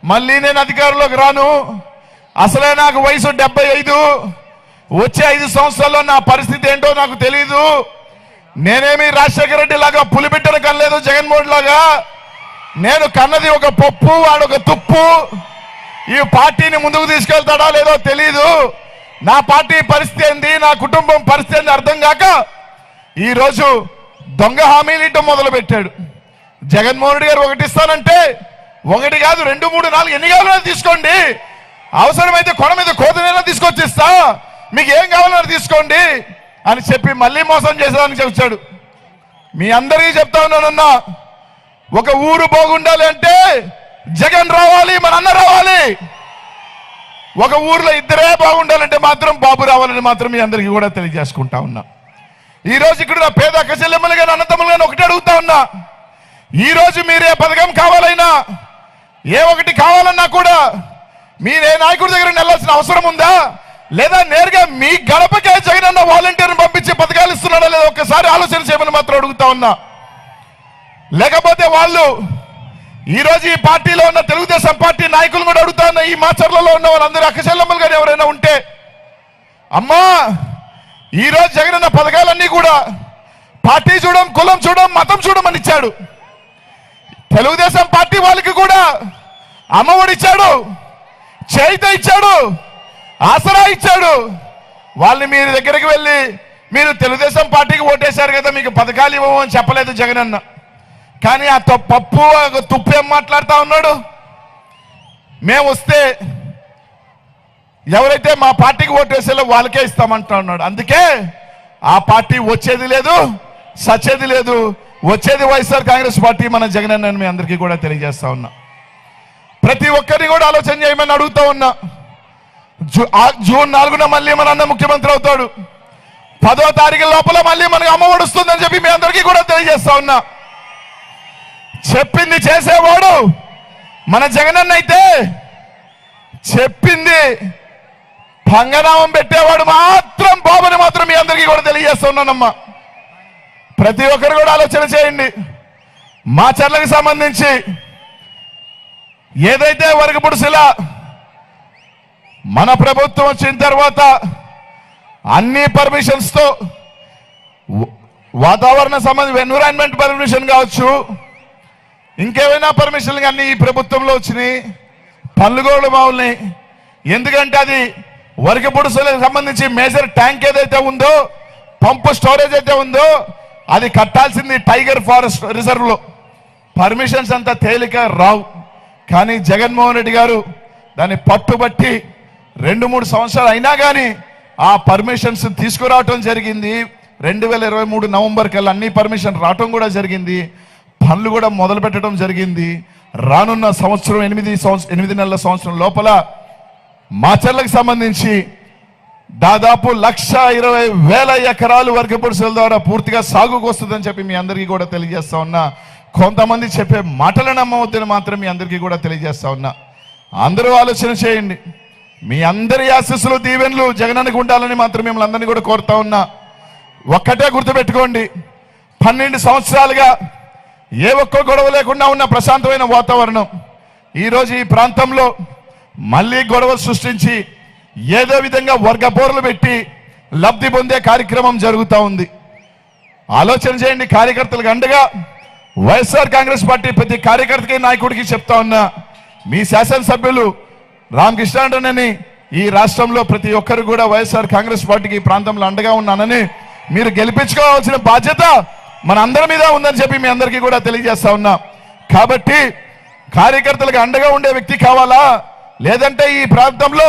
మళ్ళీ నేను అధికారంలోకి రాను, అసలే నాకు వయసు 75, వచ్చే 5 సంవత్సరాల్లో నా పరిస్థితి ఏంటో నాకు తెలీదు, నేనేమి రాజశేఖర రెడ్డి లాగా పులిబిడ్డను కనలేదు, జగన్మోహన్ లాగా నేను కన్నది ఒక పప్పు, వాడొక తుప్పు, ఈ పార్టీని ముందుకు తీసుకెళ్తాడా లేదో తెలీదు, నా పార్టీ పరిస్థితి ఏంది, నా కుటుంబం పరిస్థితి ఏంది అర్థం కాక ఈరోజు దొంగ హామీలు ఇవ్వడం మొదలు పెట్టాడు. జగన్మోహన్ రెడ్డి గారు ఒకటి ఇస్తానంటే 1 కాదు 2, 3, 4 ఎన్ని కావాలో తీసుకోండి, అవసరమైతే కొన మీద కోతనైనా తీసుకొచ్చి ఇస్తా, మీకు ఏం కావాలో తీసుకోండి అని చెప్పి మళ్ళీ మోసం చేసేదానికి వచ్చాడు. మీ అందరికీ చెప్తా ఉన్నానన్నా, ఒక ఊరు బాగుండాలి అంటే జగన్ రావాలి, మన అన్న రావాలి. ఒక ఊర్లో ఇద్దరే బాగుండాలంటే మాత్రం బాబు రావాలని మాత్రం మీ అందరికీ కూడా తెలియజేసుకుంటా ఉన్నా. ఈ రోజు ఇక్కడ నా పేద అక్క చెల్లెమ్మలు కానీ అన్నతమ్ములు కానీ ఒకటే అడుగుతా ఉన్నా, ఈ రోజు మీరే పథకం కావాలైనా ఏ ఒకటి కావాలన్నా కూడా మీరే నాయకుడి దగ్గర వెళ్ళాల్సిన అవసరం ఉందా, లేదా నేరుగా మీ గడపకే జగనన్న వాలంటీర్ని పంపించి పథకాలు ఇస్తున్నాడా లేదా ఒక్కసారి ఆలోచన చేయమని మాత్రం అడుగుతా ఉన్నా. లేకపోతే వాళ్ళు ఈ రోజు ఈ పార్టీలో ఉన్న తెలుగుదేశం పార్టీ నాయకులు కూడా అడుగుతా ఉన్నా, ఈ మాచర్లలో ఉన్న వాళ్ళందరూ అక్కచెల్లమ్మలు గారు ఎవరైనా ఉంటే, అమ్మా ఈ రోజు జగనన్న పథకాలన్నీ కూడా పార్టీ చూడం, కులం చూడం, మతం చూడమని ఇచ్చాడు. తెలుగుదేశం పార్టీ వాళ్ళకి కూడా అమ్మఒడి ఇచ్చాడు, చేయిత ఇచ్చాడు, ఆసరా ఇచ్చాడు. వాళ్ళని మీరు దగ్గరికి వెళ్ళి మీరు తెలుగుదేశం పార్టీకి ఓటేశారు కదా, మీకు పథకాలు ఇవ్వము అని చెప్పలేదు జగనన్న. కానీ ఆ పప్పు తుప్పు ఏం మాట్లాడుతా ఉన్నాడు, మేము వస్తే ఎవరైతే మా పార్టీకి ఓటేసేలో వాళ్ళకే ఇస్తామంటా ఉన్నాడు. అందుకే ఆ పార్టీ వచ్చేది లేదు, సచ్చేది లేదు. వచ్చేది వైఎస్ఆర్ కాంగ్రెస్ పార్టీ, మన జగనన్న మీ అందరికీ కూడా తెలియజేస్తా ఉన్నా. ప్రతి ఒక్కరిని కూడా ఆలోచన చేయమని అడుగుతా ఉన్నా. జూన్ 4న మళ్ళీ మన అన్న ముఖ్యమంత్రి అవుతాడు. 10వ తారీఖు లోపల మళ్ళీ మనకు అమ్మఒడి వస్తుందని చెప్పి మీ అందరికీ కూడా తెలియజేస్తా ఉన్నా. చెప్పింది చేసేవాడు మన జగనన్న అయితే, చెప్పింది పంగనామం పెట్టేవాడు మాత్రం బాబుని మాత్రం మీ అందరికీ కూడా తెలియజేస్తా ఉన్నానమ్మా. ప్రతి ఒక్కరు కూడా ఆలోచన చేయండి. మా చర్లకు సంబంధించి ఏదైతే వరకపుడుసిల మన ప్రభుత్వం వచ్చిన తర్వాత అన్ని పర్మిషన్స్ తో వాతావరణ సంబంధించి ఎన్విరాన్మెంట్ పర్మిషన్ కావచ్చు, ఇంకేమైనా పర్మిషన్లు అన్ని ఈ ప్రభుత్వంలో వచ్చినాయి. పనుగోలు బావుల్ని, ఎందుకంటే అది వరకపుడుసులకు సంబంధించి మేజర్ ట్యాంక్ ఏదైతే ఉందో, పంపు స్టోరేజ్ అయితే ఉందో, అది కట్టాల్సింది టైగర్ ఫారెస్ట్ రిజర్వ్ లో. పర్మిషన్స్ అంతా తేలిక రావు. కానీ జగన్మోహన్ రెడ్డి గారు దాన్ని పట్టుబట్టి 2-3 సంవత్సరాలు అయినా కానీ ఆ పర్మిషన్స్ తీసుకురావటం జరిగింది. 2023 నవంబర్ కల్లా అన్ని పర్మిషన్ రావటం కూడా జరిగింది. పనులు కూడా మొదలు పెట్టడం జరిగింది. రానున్న సంవత్సరం 8 నెలల సంవత్సరం లోపల మాచర్లకు సంబంధించి దాదాపు 1,20,000 ఎకరాలు వరకపుడుసుల ద్వారా పూర్తిగా సాగుకు వస్తుందని చెప్పి మీ అందరికీ కూడా తెలియజేస్తా ఉన్నా. కొంతమంది చెప్పే మాటలను నమ్మవద్దని మాత్రం మీ అందరికీ కూడా తెలియజేస్తా ఉన్నా. అందరూ ఆలోచన చేయండి. మీ అందరి ఆశీస్సులు, దీవెనలు జగనన్నకు ఉండాలని మాత్రం మిమ్మల్ని అందరినీ కూడా కోరుతా ఉన్నా. ఒక్కటే గుర్తుపెట్టుకోండి, 12 సంవత్సరాలుగా ఏ ఒక్క గొడవ లేకుండా ఉన్న ప్రశాంతమైన వాతావరణం ఈరోజు ఈ ప్రాంతంలో మళ్ళీ గొడవ సృష్టించి ఏదో విధంగా వర్గ పోర్లు పెట్టి లబ్ధి పొందే కార్యక్రమం జరుగుతూ ఉంది. ఆలోచన చేయండి. కార్యకర్తలకు అండగా వైఎస్ఆర్ కాంగ్రెస్ పార్టీ ప్రతి కార్యకర్తకి, నాయకుడికి చెప్తా ఉన్నా, మీ శాసనసభ్యులు రామకృష్ణారెడ్డిని ఈ రాష్ట్రంలో ప్రతి ఒక్కరు కూడా వైఎస్ఆర్ కాంగ్రెస్ పార్టీకి ఈ ప్రాంతంలో అండగా ఉన్నానని మీరు గెలిపించుకోవాల్సిన బాధ్యత మన అందరి మీద ఉందని చెప్పి మీ అందరికీ కూడా తెలియజేస్తా ఉన్నా. కాబట్టి కార్యకర్తలకు అండగా ఉండే వ్యక్తి కావాలా, లేదంటే ఈ ప్రాంతంలో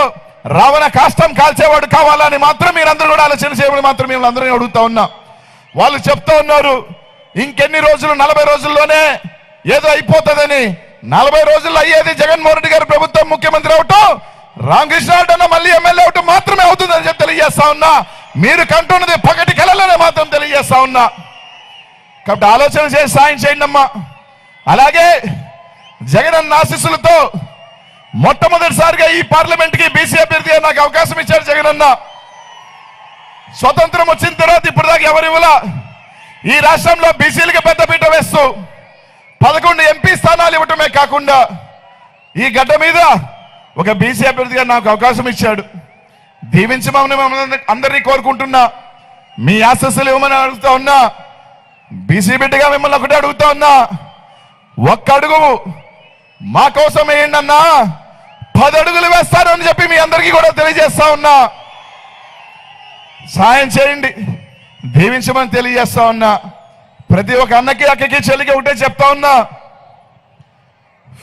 రావణ కాష్టం కాల్చేవాడు కావాలా అని మాత్రం మీరందరూ కూడా ఆలోచన చేయమని మాత్రం మిమ్మల్ని అందరినీ అడుగుతా ఉన్నా. వాళ్ళు చెప్తా ఉన్నారు ఇంకెన్ని రోజులు, 40 రోజుల్లోనే ఏదో అయిపోతుందని. 40 రోజుల్లో అయ్యేది జగన్మోహన్ రెడ్డి గారు ప్రభుత్వం ముఖ్యమంత్రి అవటం, రామకృష్ణారెడ్డి అన్న మళ్ళీ ఎమ్మెల్యే అవటం మాత్రమే అవుతుందని చెప్పి తెలియజేస్తా ఉన్నా. మీరు కంటున్నది పగటి కలలోనే మాత్రం తెలియజేస్తా ఉన్నా. కాబట్టి ఆలోచన చేసి సాయం చేయండి అమ్మా. అలాగే జగనన్న ఆశీస్సులతో మొట్టమొదటిసారిగా ఈ పార్లమెంట్ కి బీసీ అభ్యర్థిగా నాకు అవకాశం ఇచ్చారు జగనన్న. స్వతంత్రం వచ్చిన తర్వాత ఇప్పుడు దాకా ఎవరు ఇవ్వలా. ఈ రాష్ట్రంలో బీసీలకు పెద్దపీట వేస్తూ 11 ఎంపీ స్థానాలు ఇవ్వటమే కాకుండా ఈ గడ్డ మీద ఒక బీసీ అభ్యర్థిగా నాకు అవకాశం ఇచ్చాడు. దీవించమని అందరినీ కోరుకుంటున్నా. మీ ఆశస్సులు ఇవ్వమని అడుగుతా ఉన్నా. బీసీ బిడ్డగా మిమ్మల్ని ఒకటే అడుగుతా ఉన్నా, ఒక్క అడుగు మా కోసం వేయండి అన్నా, 10 అడుగులు వేస్తారు అని చెప్పి మీ అందరికీ కూడా తెలియజేస్తా ఉన్నా. సాయం చేయండి, దీవించమని తెలియజేస్తా ఉన్నా. ప్రతి ఒక్క అన్నకి, అక్కకి, చెల్లికి ఒకటే చెప్తా ఉన్నా,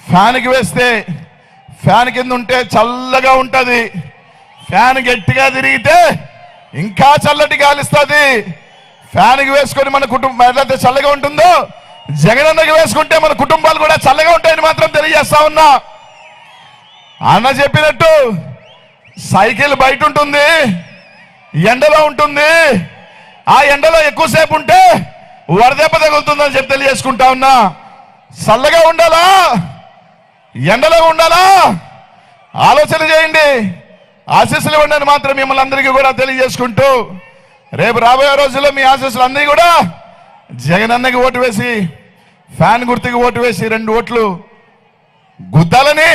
ఫ్యాన్కి వేస్తే ఫ్యాన్ కింద ఉంటే చల్లగా ఉంటది, ఫ్యాన్ గట్టిగా తిరిగితే ఇంకా చల్లటి గాలిస్తుంది. ఫ్యాన్కి వేసుకొని మన కుటుంబం ఎట్లయితే చల్లగా ఉంటుందో, జగనన్నకి వేసుకుంటే మన కుటుంబాలు కూడా చల్లగా ఉంటాయని మాత్రం తెలియజేస్తా ఉన్నా. అన్న చెప్పినట్టు సైకిల్ బయట ఉంటుంది, ఎండలో ఉంటుంది. ఆ ఎండలో ఎక్కువసేపు ఉంటే వడదెబ్బ తగులుతుందని చెప్పి తెలియజేసుకుంటా ఉన్నా. చల్లగా ఉండాలా, ఎండలో ఉండాలా, ఆలోచన చేయండి. ఆశీస్సులు ఇవ్వండి మాత్రం మిమ్మల్ని అందరికీ కూడా తెలియజేసుకుంటూ, రేపు రాబోయే రోజుల్లో మీ ఆశీస్సులు అందరికీ కూడా జగనన్నకి ఓటు వేసి, ఫ్యాన్ గుర్తుకి ఓటు వేసి 2 ఓట్లు గుద్దాలని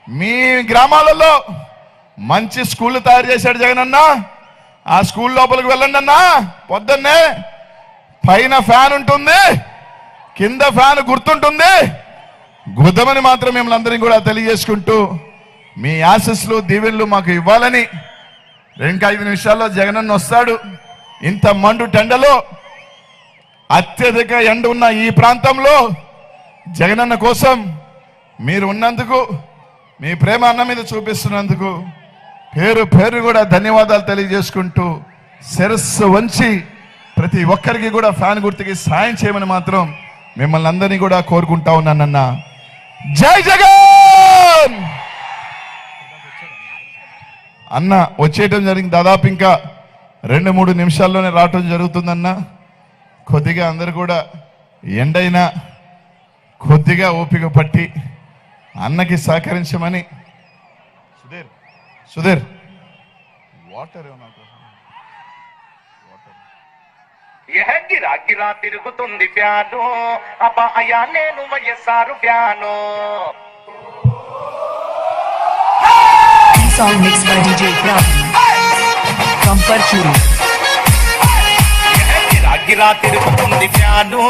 మీ గ్రామాలలో మంచి స్కూళ్ళు తయారు చేశాడు జగనన్న. ఆ స్కూల్ లోపలికి వెళ్ళండి అన్నా, పొద్దున్నే పైన ఫ్యాన్ ఉంటుంది, కింద ఫ్యాన్ గుర్తుంటుంది. గుద్దమని మాత్రం మిమ్మల్ని అందరినీ కూడా తెలియజేసుకుంటూ మీ ఆశీస్సులు దీవెనలు మాకు ఇవ్వాలని. ఇంకా 5 నిమిషాల్లో జగనన్న వస్తాడు. ఇంత మండు టెండలో అత్యధిక ఎండ ఉన్న ఈ ప్రాంతంలో జగనన్న కోసం మీరు ఉన్నందుకు, మీ ప్రేమ అన్న మీద చూపిస్తున్నందుకు పేరు పేరు కూడా ధన్యవాదాలు తెలియజేసుకుంటూ శిరస్సు వంచి ప్రతి ఒక్కరికి కూడా ఫ్యాన్ గుర్తుకి సాయం చేయమని మాత్రం మిమ్మల్ని అందరినీ కూడా కోరుకుంటా ఉన్నానన్న. జై జగన్ అన్న. వచ్చేయటం జరిగింది, దాదాపు ఇంకా 2-3 నిమిషాల్లోనే రావటం జరుగుతుందన్న. కొద్దిగా అందరు కూడా ఎండైనా కొద్దిగా ఓపిక పట్టి అన్నకి సహకరించమని. సుధీర్ వాటర్ గిరా గిరా తిరుగుతుంది ఫ్యాను, అబ్బా అయ్యా నేను YSR fan. Song mixed by DJ Ravi from Parchuri. గిరా గిరా తిరుగుతుంది ఫ్యాను,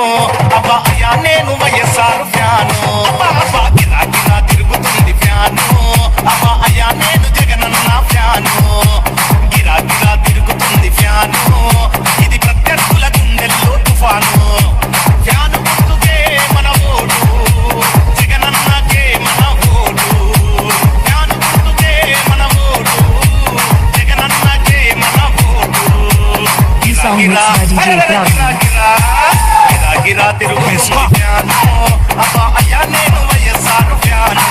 అబ్బా అయ్యా నేను వైఎస్ఆర్ ఫ్యాను. అబ్బా గిరా గిరా తిరుగుతుంది ఫ్యాను, అబ్బా అయ్యా నేను జగనన్న ఫ్యాను. గిరా గిరా తిరుగుతుంది ఫ్యాను, ఇది ప్రత్యర్థుల గుండెల్లో తుఫాను. ఫ్యాను గుర్తుకే మన ఓటు, జగనన్నకే మన ఓటు. ఫ్యాను గుర్తుకే మన ఓటు, జగనన్నకే మన vote. Song mixed by DJ Ravi. గిరా తిరుగుతుంది ఫ్యాను, అబ్బా అయ్యా నేను వైఎస్ఆర్ ఫ్యాను.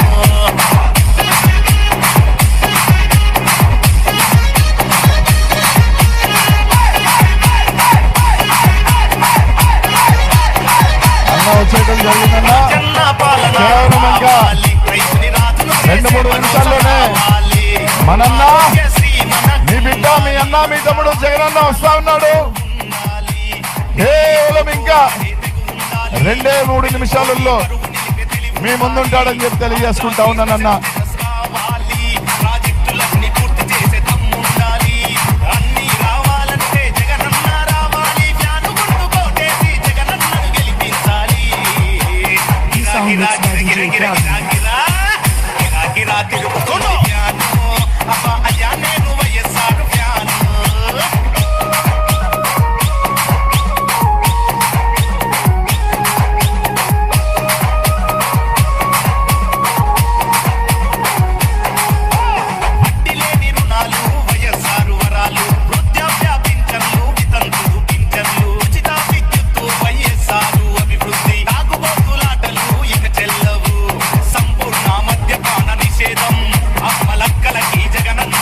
అన్న వచ్చేయటం జరిగిందన్న. కేవలం ఇంకా 2-3 నిమిషాల్లోనే మనన్న, మీ బిడ్డ, మీ అన్న, మీ తమ్ముడు జగనన్న వస్తా ఉన్నాడు. కేవలం ఇంకా 2-3 నిమిషాలలో మీ ముందుంటాడని చెప్పి తెలియజేసుకుంటా ఉన్నానన్న. ప్రాజెక్టులన్నీ పూర్తి చేసే తమ్ముండాలి. అన్ని రావాలంటే జగనన్న రావాలి. ఫ్యాను గుర్తు కోటేసి జగనన్నను గెలిపించాలి. గిరా గిరా గిరా గిరా గిరా గిరా తిరుగుతుంది ఫ్యాను, అబ్బా అయ్యా నేను వైఎస్ఆర్ ఫ్యాను. వడ్డీలేని రుణాలు, వైఎస్ఆర్ వరాలు, వృద్ధాప్య పింఛన్లు, వితంతువు పింఛన్లు, ఉచిత విద్యుత్తు, వైఎస్ఆర్ అభివృద్ధి. తాగుబోతులాటలు ఇక చెల్లవు, సంపూర్ణ మద్యపాన నిషేధం. అమ్మలక్కలకి జగనన్న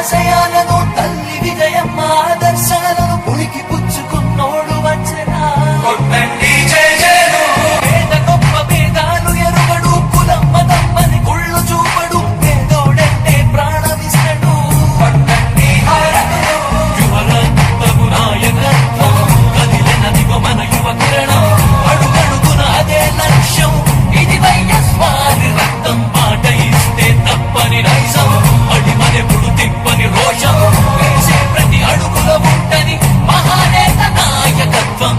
ఆశయాలను తల్లి విజయమ్మ ఆదర్శాలను పులికి పుచ్చుకున్నోడు వచ్చనా పేద గొప్ప భేదాలు ఎరుగడు కులమ్మ తమ్మని కుళ్ళు చూపడు పేదోడంటే ప్రాణమిస్తడు యువరక్తము నాయకత్వం కదిలినదిగో మన యువ కిరణం అడుగడుగున అదే లక్ష్యం ఇది వైఎస్వారి రక్తం మాట ఇస్తే తప్పని నైజం అడిమనెప్పుడు తిప్పని రోషం వేసే ప్రతి అడుగుల ఉంటని మహానేత నాయకత్వం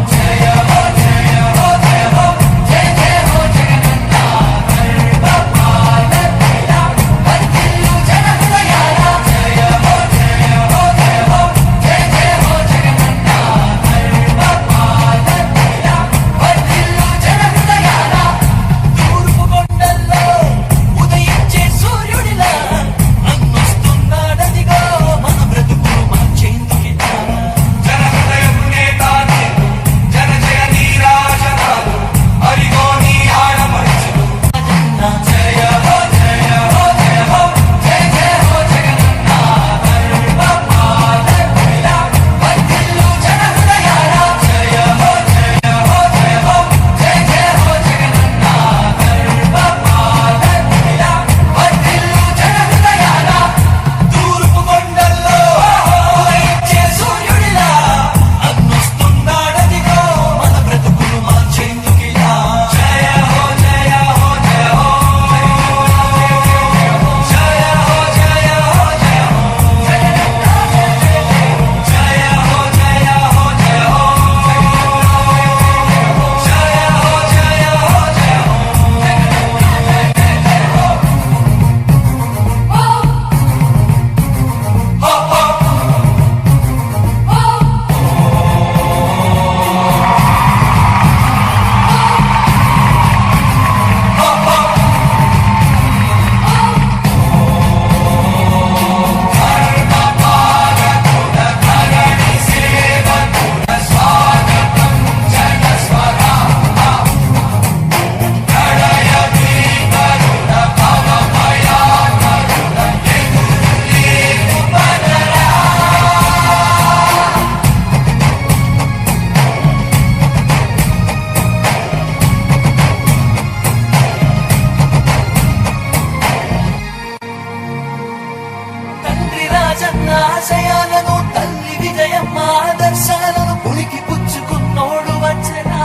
ఆశయాలను తల్లి విజయమ్మ ఆదర్శాలను పులికి పుచ్చుకున్నోడు వచ్చనా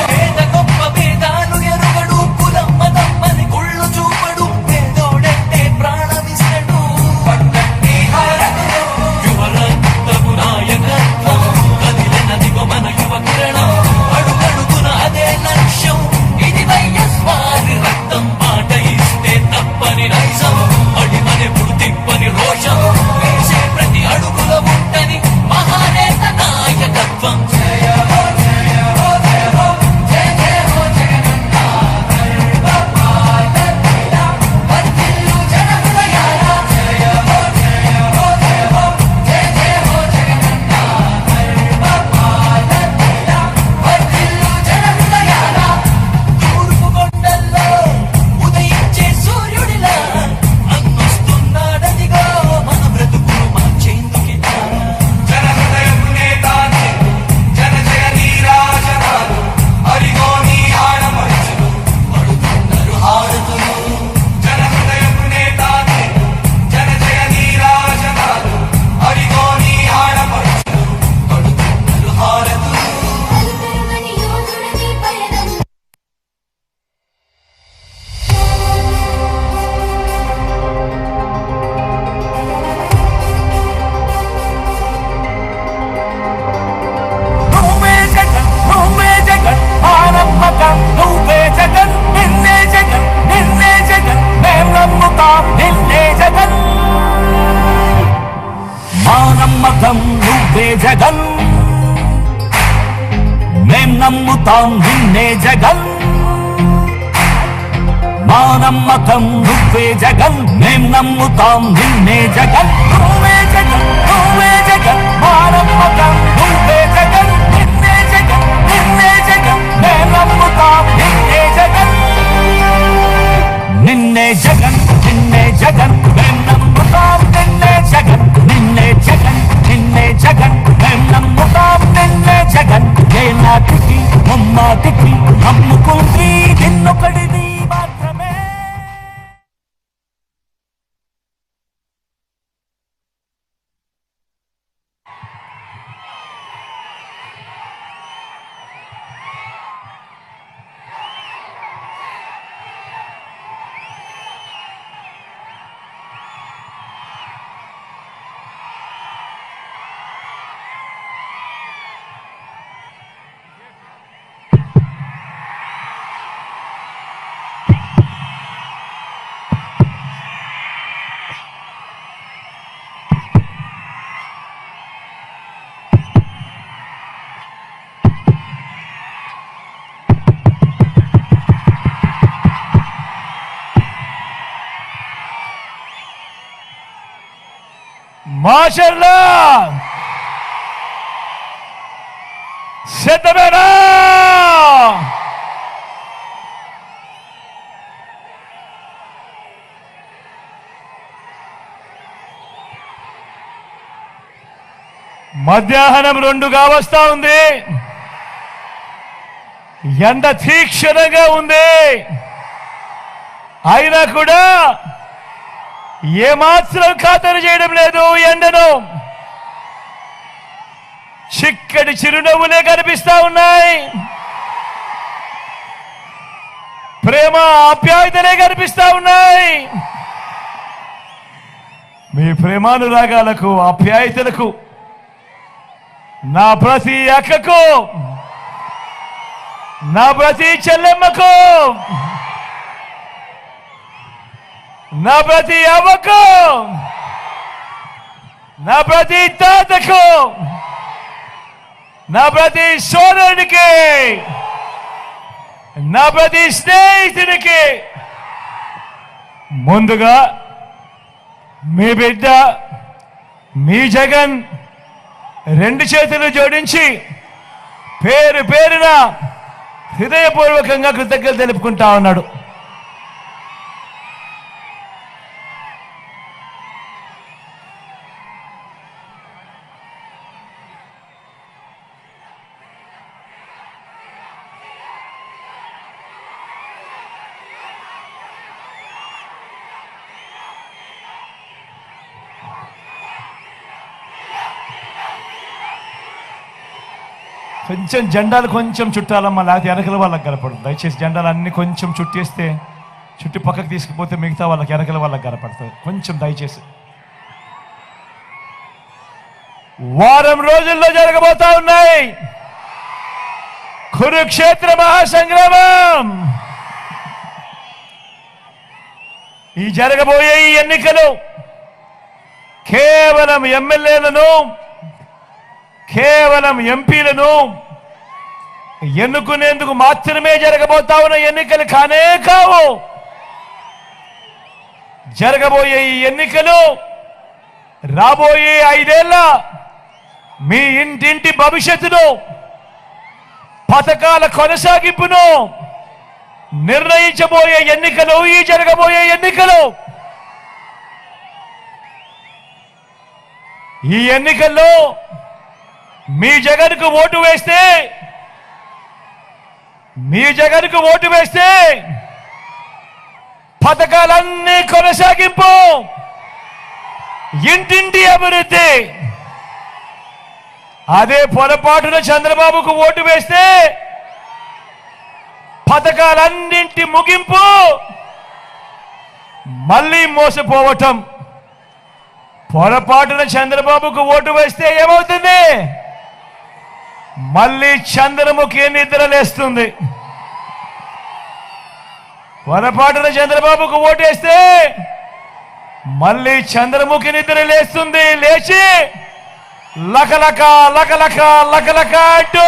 పేద గొప్ప భేదాలు ఎరుగడు కులమ్మ తమ్మని కుళ్ళు చూపడు పేదోడంటే ప్రాణమిస్తడు యువరక్తము నాయకత్వం కదిలినదిగో మన యువ కిరణం అడుగడుగున అదే లక్ష్యం ఇది వైఎస్వారి రక్తం మాట ఇస్తే తప్పని నైజం అడిమనెప్పుడు తిప్పని రోషం వేసే ప్రతి అడుగుల ఉంటని మహానేత నాయకత్వం నమ్మకం నువ్వే జగన్ మేం నమ్ముతాం నిన్నే జగన్ మా నమ్మకం నువ్వే జగన్ మేం నమ్ముతాం నిన్నే జగన్ నువ్వే జగన్ నువ్వే జగన్ మా నమ్మకం నువ్వే జగన్ నిన్నే జగన్ నిన్నే జగన్ మేం నమ్ముతాం నిన్నే జగన్ నిన్నే జగన్ నిన్నే జగన్ మేం నమ్ముతాం పార్టీ నమ్ముకుంది నిన్నొకడిది మాత్రమే. మాషల్లా సిద్ధమేనా? మధ్యాహ్నం 2 వస్తా ఉంది. ఎండ తీక్షణంగా ఉంది. అయినా కూడా ఏమాత్రం ఖాతరు చేయడం లేదు ఎండను. చిక్కటి చిరునవ్వులే కనిపిస్తా ఉన్నాయి. ప్రేమ ఆప్యాయతలే కనిపిస్తా ఉన్నాయి. మీ ప్రేమానురాగాలకు ఆప్యాయతలకు నా ప్రతి అక్కకు, నా ప్రతి చెల్లెమ్మకు, నా ప్రతి అవ్వకు, నా ప్రతి తాతకు, నా ప్రతి సోదరునికి, నా ప్రతి స్నేహితునికి ముందుగా మీ బిడ్డ మీ జగన్ 2 చేతులు జోడించి పేరు పేరున హృదయపూర్వకంగా కృతజ్ఞతలు తెలుపుకుంటా ఉన్నాడు. కొంచెం జెండాలు కొంచెం చుట్టాలమ్మా, లేకపోతే వెనకల వాళ్ళకి కనపడదు. దయచేసి జెండాలు అన్ని కొంచెం చుట్టేస్తే, చుట్టి పక్కకు తీసుకుపోతే మిగతా వాళ్ళకి వెనకల వాళ్ళకి కనపడుతుంది. కొంచెం దయచేసి. వారం రోజుల్లో జరగబోతా ఉన్నాయి కురుక్షేత్ర మహాసంగ్రామం. ఈ జరగబోయే ఈ ఎన్నికలు కేవలం ఎమ్మెల్యేలను, కేవలం ఎంపీలను ఎన్నుకునేందుకు మాత్రమే జరగబోతా ఉన్న ఎన్నికలు కానే కావు. జరగబోయే ఈ ఎన్నికలు రాబోయే 5 ఏళ్ల మీ ఇంటింటి భవిష్యత్తును, పథకాల కొనసాగింపును నిర్ణయించబోయే ఎన్నికలు ఈ జరగబోయే ఎన్నికలు. ఈ ఎన్నికల్లో మీ జగన్కు ఓటు వేస్తే, మీ జగన్కు ఓటు వేస్తే పథకాలన్నీ కొనసాగింపు, ఇంటింటి అభివృద్ధి. అదే పొరపాటున చంద్రబాబుకు ఓటు వేస్తే పథకాలన్నింటి ముగింపు, మళ్ళీ మోసపోవటం. పొరపాటున చంద్రబాబుకు ఓటు వేస్తే ఏమవుతుంది? మళ్ళీ చంద్రముఖి నిద్రలేస్తుంది. పొరపాటున చంద్రబాబుకు ఓటేస్తే మళ్ళీ చంద్రముఖి నిద్రలేస్తుంది. లేచి లకలక లకలక లకలక అంటూ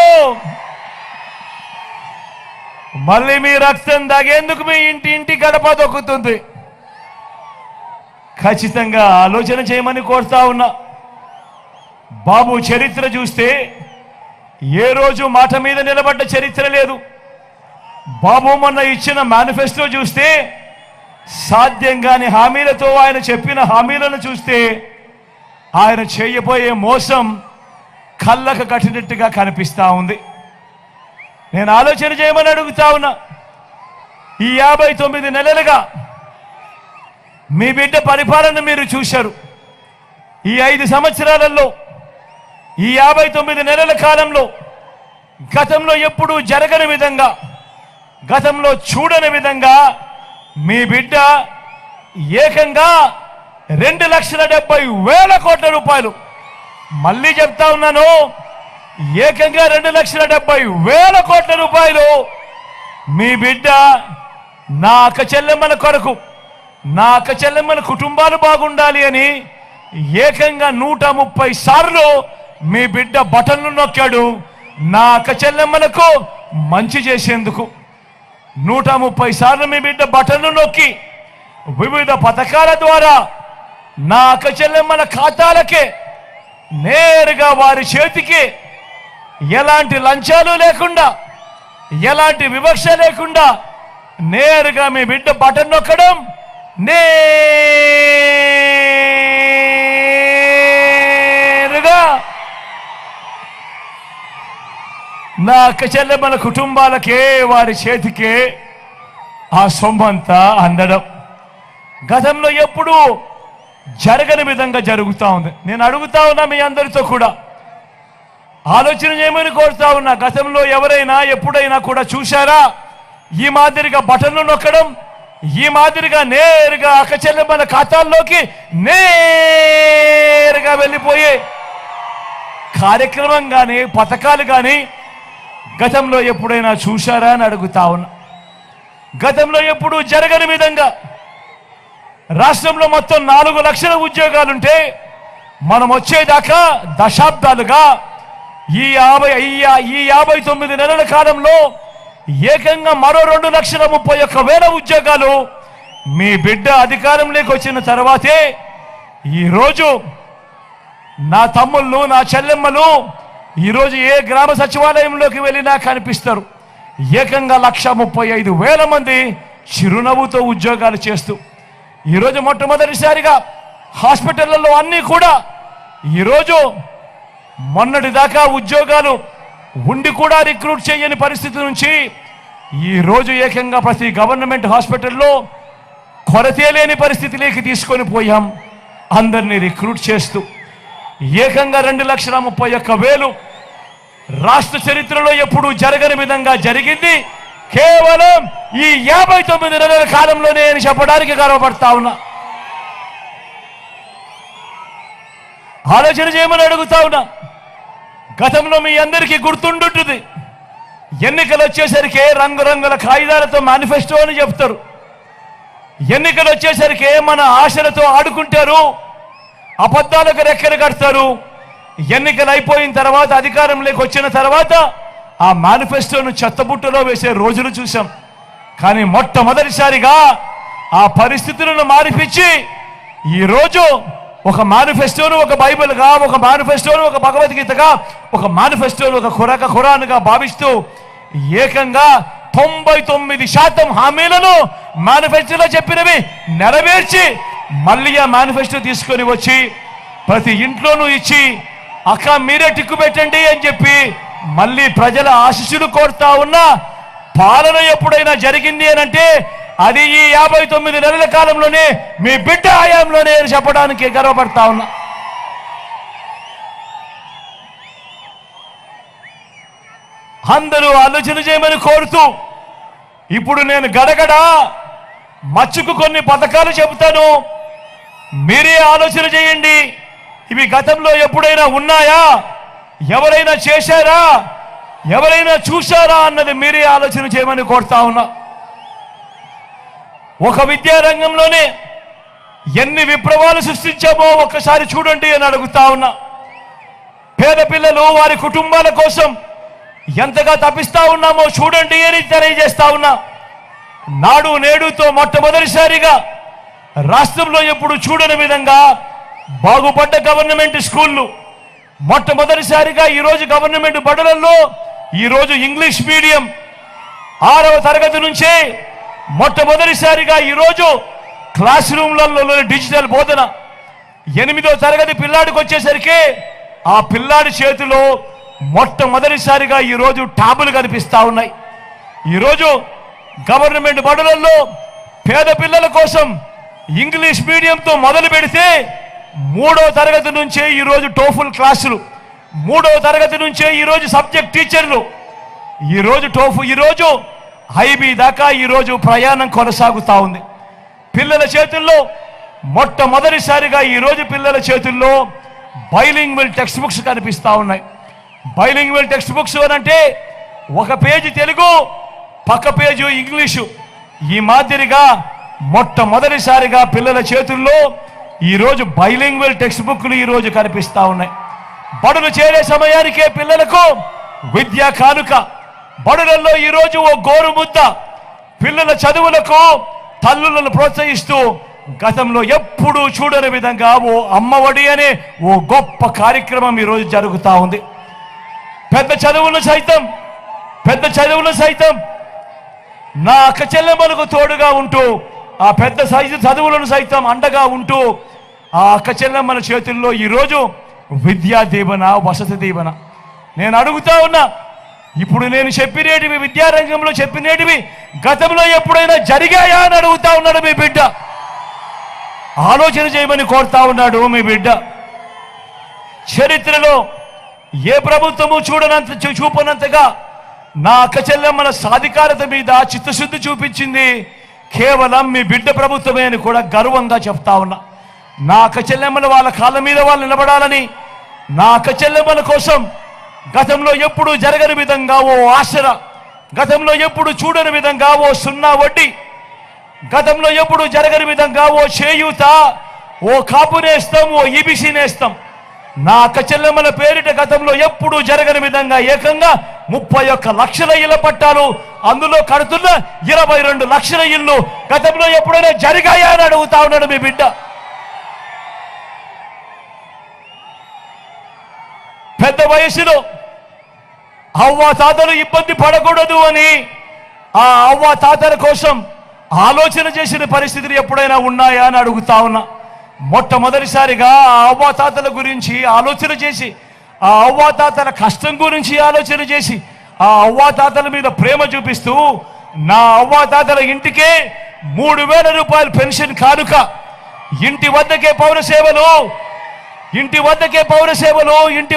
మళ్ళీ మీ రక్తం దాగేందుకు మీ ఇంటి గడప దొక్కుతుంది. ఖచ్చితంగా ఆలోచన చేయమని కోరుతా ఉన్నా. బాబు చరిత్ర చూస్తే ఏ రోజు మాట మీద నిలబడ్డ చరిత్ర లేదు. బాబు మొన్న ఇచ్చిన మేనిఫెస్టో చూస్తే, సాధ్యం కాని హామీలతో ఆయన చెప్పిన హామీలను చూస్తే ఆయన చేయబోయే మోసం కళ్ళకు కట్టినట్టుగా కనిపిస్తా ఉంది. నేను ఆలోచన చేయమని అడుగుతా ఉన్నా. ఈ 59 నెలలుగా మీ బిడ్డ పరిపాలన మీరు చూశారు. ఈ 5 సంవత్సరాలలో, ఈ 59 నెలల కాలంలో గతంలో ఎప్పుడూ జరగని విధంగా, గతంలో చూడని విధంగా మీ బిడ్డ ఏకంగా 2,70,000 కోట్ల రూపాయలు, మళ్ళీ చెప్తా ఉన్నాను, ఏకంగా 2,70,000 కోట్ల రూపాయలు మీ బిడ్డ నా అక్క చెల్లెమ్మల కొరకు, నా అక్క చెల్లెమ్మల కుటుంబాలు బాగుండాలి అని ఏకంగా 130 సార్లు మీ బిడ్డ బటన్లు నొక్కాడు. నా అక్క చెల్లెమ్మలకు మంచి చేసేందుకు 130 సార్లు మీ బిడ్డ బటన్లు నొక్కి వివిధ పథకాల ద్వారా నా అక్క చెల్లెమ్మల ఖాతాలకే నేరుగా వారి చేతికి ఎలాంటి లంచాలు లేకుండా, ఎలాంటి వివక్ష లేకుండా నేరుగా మీ బిడ్డ బటన్ నొక్కడం, నేరుగా నా అక్క చెల్లెమ్మల కుటుంబాలకే వారి చేతికే ఆ సొమ్మంతా అందడం గతంలో ఎప్పుడూ జరగని విధంగా జరుగుతూ ఉంది. నేను అడుగుతా ఉన్నా మీ అందరితో కూడా ఆలోచన చేయమని కోరుతా ఉన్నా. గతంలో ఎవరైనా ఎప్పుడైనా కూడా చూశారా ఈ మాదిరిగా బటన్లు నొక్కడం, ఈ మాదిరిగా నేరుగా అక్క చెల్లెమ్మల ఖాతాల్లోకి నేరుగా వెళ్ళిపోయే కార్యక్రమం కానీ పథకాలు కానీ గతంలో ఎప్పుడైనా చూశారా అని అడుగుతా ఉన్నా. గతంలో ఎప్పుడూ జరగని విధంగా రాష్ట్రంలో మొత్తం 4 లక్షల ఉద్యోగాలుంటే మనం వచ్చేదాకా దశాబ్దాలుగా ఈ 59 నెలల కాలంలో ఏకంగా మరో 2,31,000 ఉద్యోగాలు మీ బిడ్డ అధికారంలోకి వచ్చిన తర్వాతే ఈరోజు నా తమ్ముళ్ళు, నా చెల్లెమ్మలు ఈరోజు ఏ గ్రామ సచివాలయంలోకి వెళ్ళినా కనిపిస్తారు. ఏకంగా 1,35,000 మంది చిరునవ్వుతో ఉద్యోగాలు చేస్తూ ఈరోజు మొట్టమొదటిసారిగా హాస్పిటళ్లలో అన్నీ కూడా ఈరోజు మొన్నటి దాకా ఉద్యోగాలు ఉండి కూడా రిక్రూట్ చేయని పరిస్థితి నుంచి ఈరోజు ఏకంగా ప్రతి గవర్నమెంట్ హాస్పిటల్లో కొరతే లేని పరిస్థితిలోకి తీసుకొని పోయాం. అందరినీ రిక్రూట్ చేస్తూ ఏకంగా 2,31,000 రాష్ట్ర చరిత్రలో ఎప్పుడూ జరగని విధంగా జరిగింది కేవలం ఈ 59 నెలల కాలంలోనే అని చెప్పడానికి గర్వపడతా ఉన్నా. ఆలోచన చేయమని అడుగుతా ఉన్నా. గతంలో మీ అందరికీ గుర్తుండుంటుంది, ఎన్నికలు వచ్చేసరికి రంగురంగుల కాగితాలతో మేనిఫెస్టో అని చెప్తారు. ఎన్నికలు వచ్చేసరికి మన ఆశలతో ఆడుకుంటారు, అబద్ధాలకు రెక్కలు కడతారు. ఎన్నికలు అయిపోయిన తర్వాత, అధికారంలోకి వచ్చిన తర్వాత ఆ మేనిఫెస్టోను చెత్తబుట్టలో వేసే రోజులు చూసాం. కానీ మొట్టమొదటిసారిగా ఆ పరిస్థితులను మారిపించి ఈరోజు ఒక మేనిఫెస్టోను ఒక బైబిల్గా, ఒక మేనిఫెస్టోను ఒక భగవద్గీతగా, ఒక మేనిఫెస్టోను ఒక ఖురాన్గా భావిస్తూ ఏకంగా 99% హామీలను మేనిఫెస్టోలో చెప్పినవి నెరవేర్చి మళ్ళీ ఆ మేనిఫెస్టో తీసుకొని వచ్చి ప్రతి ఇంట్లోనూ ఇచ్చి అక్క మీరే టిక్కు పెట్టండి అని చెప్పి మళ్ళీ ప్రజల ఆశీస్సులు కోరుతా ఉన్న పాలన ఎప్పుడైనా జరిగింది అని అంటే అది ఈ 59 నెలల కాలంలోనే మీ బిడ్డ హయాంలోనే అని చెప్పడానికి గర్వపడతా ఉన్నా. అందరూ ఆలోచన చేయమని కోరుతూ ఇప్పుడు నేను గడగడ మచ్చుకు కొన్ని పథకాలు చెబుతాను, మీరే ఆలోచన చేయండి. ఇవి గతంలో ఎప్పుడైనా ఉన్నాయా, ఎవరైనా చేశారా, ఎవరైనా చూశారా అన్నది మీరే ఆలోచన చేయమని కోరుతా ఉన్నా. ఒక విద్యారంగంలోనే ఎన్ని విప్లవాలు సృష్టించామో ఒక్కసారి చూడండి అని అడుగుతా ఉన్నా. పేద పిల్లలు వారి కుటుంబాల కోసం ఎంతగా తప్పిస్తా ఉన్నామో చూడండి అని తెలియజేస్తా ఉన్నా. నాడు నేడుతో మొట్టమొదటిసారిగా రాష్ట్రంలో ఎప్పుడు చూడని విధంగా బాగుపడ్డ గవర్నమెంట్ స్కూళ్ళు, మొట్టమొదటిసారిగా ఈరోజు గవర్నమెంట్ బడులలో ఈరోజు ఇంగ్లీష్ మీడియం 6వ తరగతి నుంచే మొట్టమొదటిసారిగా ఈరోజు క్లాస్ రూమ్లలో డిజిటల్ బోధన. 8వ తరగతి పిల్లాడికి వచ్చేసరికి ఆ పిల్లాడి చేతిలో మొట్టమొదటిసారిగా ఈరోజు ట్యాబులు కనిపిస్తా ఉన్నాయి. ఈరోజు గవర్నమెంట్ బడులలో పేద పిల్లల కోసం ఇంగ్లీష్ మీడియంతో మొదలు పెడితే 3వ తరగతి నుంచే ఈరోజు టోఫుల్ క్లాసులు, 3వ తరగతి నుంచే ఈరోజు సబ్జెక్ట్ టీచర్లు, ఈరోజు ఐబీ దాకా ఈరోజు ప్రయాణం కొనసాగుతా ఉంది. పిల్లల చేతుల్లో మొట్టమొదటిసారిగా ఈరోజు పిల్లల చేతుల్లో బైలింగ్వల్ టెక్స్ట్ బుక్స్ కనిపిస్తా ఉన్నాయి. బైలింగ్వల్ టెక్స్ట్ బుక్స్ అంటే ఒక పేజీ తెలుగు, పక్క పేజీ ఇంగ్లీషు. ఈ మాదిరిగా మొట్టమొదటిసారిగా పిల్లల చేతుల్లో ఈరోజు బైలింగ్వల్ టెక్స్ట్ బుక్లు ఈరోజు కనిపిస్తా ఉన్నాయి. బడులు చేరే సమయానికే పిల్లలకు విద్యా కానుక, బడులలో ఈరోజు ఓ గోరు ముద్ద, పిల్లల చదువులకు తల్లులను ప్రోత్సహిస్తూ గతంలో ఎప్పుడూ చూడని విధంగా ఓ అమ్మఒడి అనే ఓ గొప్ప కార్యక్రమం ఈరోజు జరుగుతూ ఉంది. పెద్ద చదువులు సైతం నా అక్క చెల్లెమ్మలకు తోడుగా ఉంటూ, ఆ పెద్ద సైజు చదువులను సైతం అండగా ఉంటూ, ఆ అక్క చెల్లెమ్మల చేతుల్లో ఈరోజు విద్యా దీవెన, వసతి దీవెన. నేను అడుగుతా ఉన్నా, ఇప్పుడు నేను చెప్పినేటివి, విద్యారంగంలో చెప్పినేటివి గతంలో ఎప్పుడైనా జరిగాయా అని అడుగుతా ఉన్నాడు మీ బిడ్డ. ఆలోచన చేయమని కోరుతా ఉన్నాడు మీ బిడ్డ. చరిత్రలో ఏ ప్రభుత్వము చూపనంతగా నా అక్క చెల్లెమ్మల సాధికారత మీద చిత్తశుద్ధి చూపించింది కేవలం మీ బిడ్డ ప్రభుత్వమే అని కూడా గర్వంగా చెప్తా ఉన్నా. నా అక్క చెల్లెమ్మలు వాళ్ళ కాళ్ళ మీద వాళ్ళు నిలబడాలని, నా అక్క చెల్లెమ్మల కోసం గతంలో ఎప్పుడు జరగని విధంగా ఓ ఆసరా, గతంలో ఎప్పుడు చూడని విధంగా ఓ 0 వడ్డీ, గతంలో ఎప్పుడు జరగని విధంగా ఓ చేయూత, ఓ కాపు నేస్తం, ఓ ఈబీసీ నేస్తం, నా అక్క చెల్లెమ్మల పేరిట గతంలో ఎప్పుడు జరగని విధంగా ఏకంగా 31 లక్షల ఇళ్ల పట్టాలు, అందులో కడుతున్న 22 లక్షల ఇళ్ళు గతంలో ఎప్పుడైనా జరిగాయా అని అడుగుతా ఉన్నాడు మీ బిడ్డ. పెద్ద వయసులో అవ్వా తాతలు ఇబ్బంది పడకూడదు అని ఆ అవ్వా తాతల కోసం ఆలోచన చేసిన పరిస్థితులు ఎప్పుడైనా ఉన్నాయా అని అడుగుతా ఉన్నా. మొట్టమొదటిసారిగా ఆ అవ్వాతాతల గురించి ఆలోచన చేసి, ఆ అవ్వాతాతల కష్టం గురించి ఆలోచన చేసి, ఆ అవ్వాతాతల మీద ప్రేమ చూపిస్తూ నా అవ్వాతాతల ఇంటికే 3000 రూపాయలు పెన్షన్ కానుక, ఇంటి వద్దకే పౌర సేవలు, ఇంటి